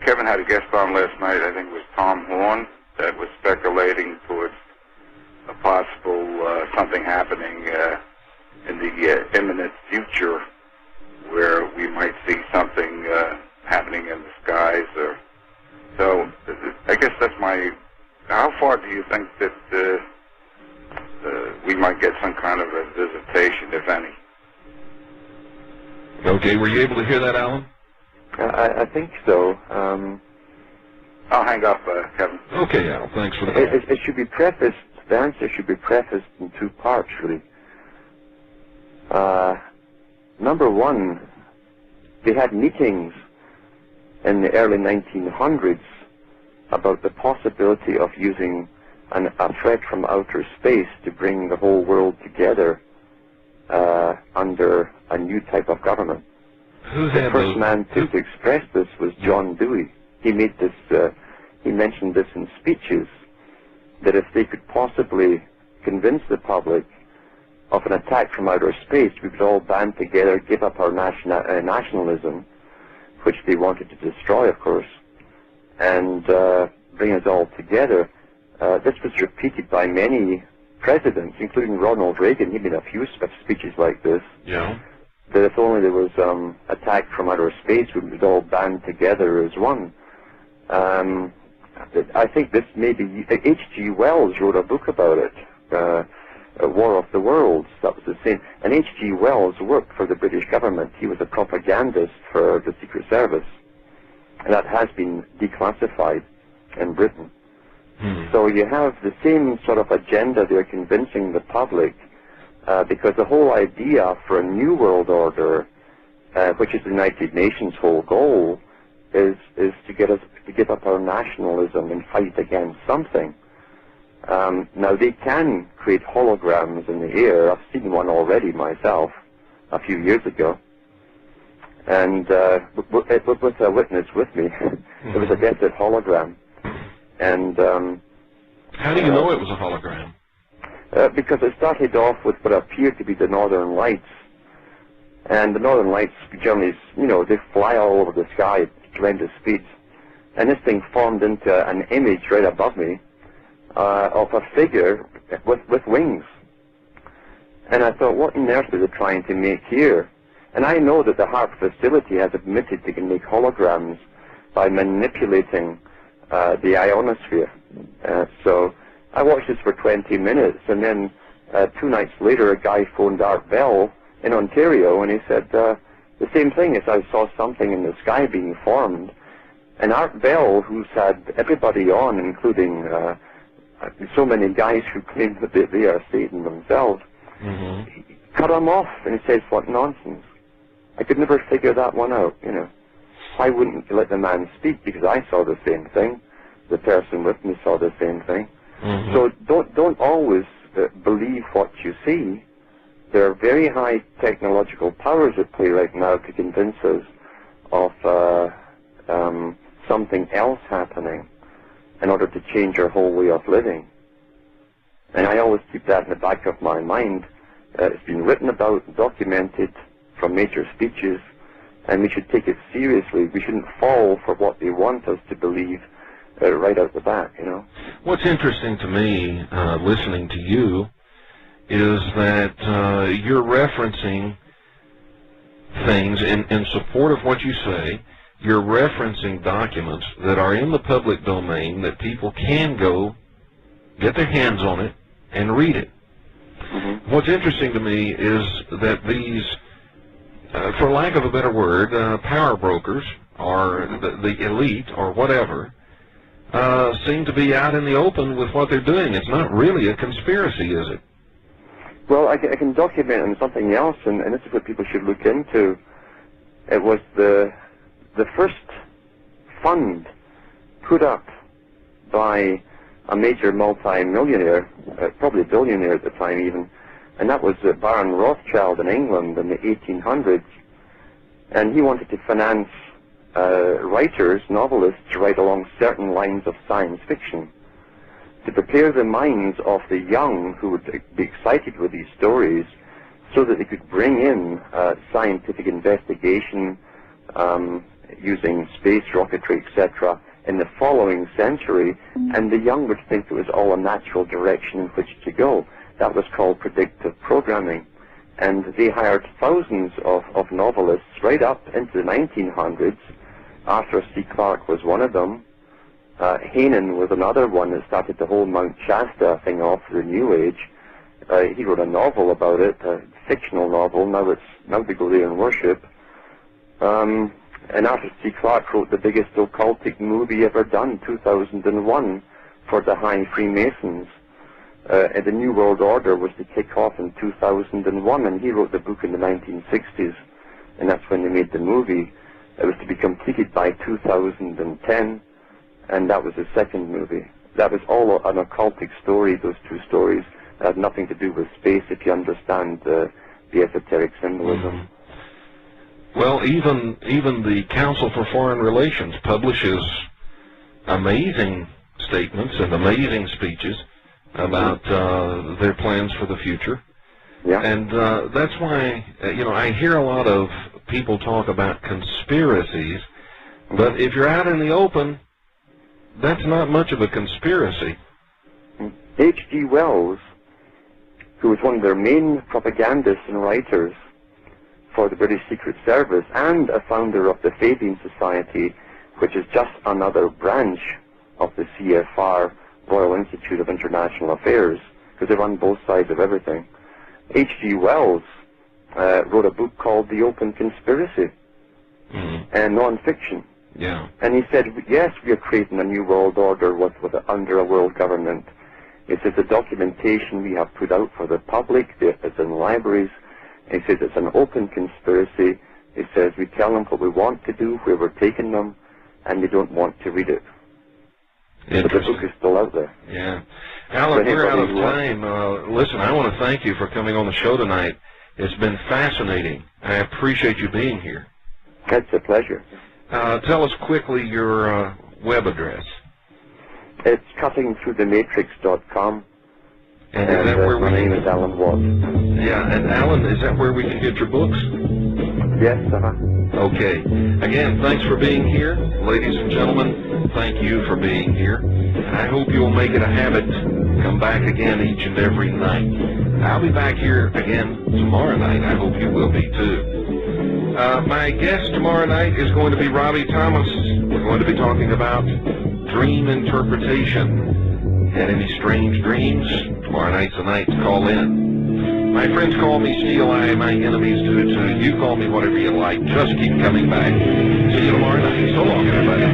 Kevin had a guest on last night, I think it was Tom Horn, that was speculating towards a possible something happening in the imminent future where we might see something happening in the skies. So I guess that's how far do you think that we might get some kind of a visitation, if any? Okay, were you able to hear that, Alan? I think so. I'll hang up, Kevin. Okay, Al, thanks for that. It should be prefaced, the answer should be prefaced in two parts, really. Number one, they had meetings in the early 1900s about the possibility of using a threat from outer space to bring the whole world together under a new type of government. The first man to express this was John Dewey. He made this. He mentioned this in speeches, that if they could possibly convince the public of an attack from outer space, we could all band together, give up our nationalism, which they wanted to destroy, of course, and bring us all together. This was repeated by many presidents, including Ronald Reagan. He made a few speeches like this. Yeah. That if only there was attack from outer space, we would all band together as one. I think this may be... H.G. Wells wrote a book about it, War of the Worlds. That was the same. And H.G. Wells worked for the British government. He was a propagandist for the Secret Service. And that has been declassified in Britain. So you have the same sort of agenda they're convincing the public, because the whole idea for a new world order, which is the United Nations' whole goal, is to get us to give up our nationalism and fight against something. Now they can create holograms in the air. I've seen one already myself a few years ago, and with a witness with me, there was a definite hologram. And how do you know it was a hologram? Because it started off with what appeared to be the Northern Lights, and the Northern Lights generally, they fly all over the sky at tremendous speeds, and this thing formed into an image right above me of a figure with wings. And I thought, what on earth are they trying to make here? And I know that the HARP facility has admitted they can make holograms by manipulating the ionosphere. So I watched this for 20 minutes, and then 2 nights later a guy phoned Art Bell in Ontario, and he said the same thing, as I saw something in the sky being formed. And Art Bell, who's had everybody on, including so many guys who claim that they are Satan themselves. Cut him off, and he says, what nonsense. I could never figure that one out, you know. Why wouldn't you let the man speak? Because I saw the same thing. The person with me saw the same thing. So don't always believe what you see. There are very high technological powers at play right now to convince us of something else happening in order to change our whole way of living. And I always keep that in the back of my mind. It's been written about, documented from major speeches, and we should take it seriously. We shouldn't fall for what they want us to believe right out the back, you know. What's interesting to me, listening to you, is that you're referencing things in support of what you say. You're referencing documents that are in the public domain that people can go get their hands on it and read it. What's interesting to me is that these, for lack of a better word, power brokers or the elite or whatever seem to be out in the open with what they're doing. It's not really a conspiracy, is it? Well, I can document on something else, and this is what people should look into. It was the first fund put up by a major multi-millionaire, probably a billionaire at the time even, and that was Baron Rothschild in England in the 1800s. And he wanted to finance writers, novelists, to write along certain lines of science fiction, to prepare the minds of the young who would be excited with these stories so that they could bring in scientific investigation using space, rocketry, etc., in the following century, and the young would think it was all a natural direction in which to go. That was called predictive programming. And they hired thousands of novelists right up into the 1900s. Arthur C. Clarke was one of them. Hainan was another one that started the whole Mount Shasta thing off for the New Age. He wrote a novel about it, a fictional novel. Now we go there and worship. And Arthur C. Clarke wrote the biggest occultic movie ever done, 2001, for the High Freemasons. And the New World Order was to kick off in 2001, and he wrote the book in the 1960s, and that's when they made the movie. It was to be completed by 2010, and that was the second movie. That was all an occultic story, those two stories. That had nothing to do with space, if you understand the esoteric symbolism. Well, even the Council for Foreign Relations publishes amazing statements and amazing speeches about their plans for the future. Yeah. And that's why, I hear a lot of people talk about conspiracies, but if you're out in the open, that's not much of a conspiracy. H.G. Wells, who was one of their main propagandists and writers for the British Secret Service and a founder of the Fabian Society, which is just another branch of the CFR, Royal Institute of International Affairs, because they run both sides of everything. H.G. Wells wrote a book called The Open Conspiracy, and non-fiction. Yeah. And he said, yes, we are creating a new world order under a world government. He says the documentation we have put out for the public, it's in libraries. He says it's an open conspiracy. He says we tell them what we want to do, where we're taking them, and they don't want to read it. But the book is still out there. Yeah. Alan, we're out of time. Listen, I want to thank you for coming on the show tonight. It's been fascinating. I appreciate you being here. It's a pleasure. Tell us quickly your web address. It's cuttingthroughthematrix.com. And is that where my name is Alan Watt. Yeah, and Alan, is that where we can get your books? Yes, Okay. Again, thanks for being here. Ladies and gentlemen, thank you for being here. And I hope you'll make it a habit to come back again each and every night. I'll be back here again tomorrow night. I hope you will be too. My guest tomorrow night is going to be Robbie Thomas. We're going to be talking about dream interpretation. Had any strange dreams? Tomorrow night's the night to call in. My friends call me Steel Eye, my enemies do too. You call me whatever you like. Just keep coming back. See you tomorrow night. So long, everybody.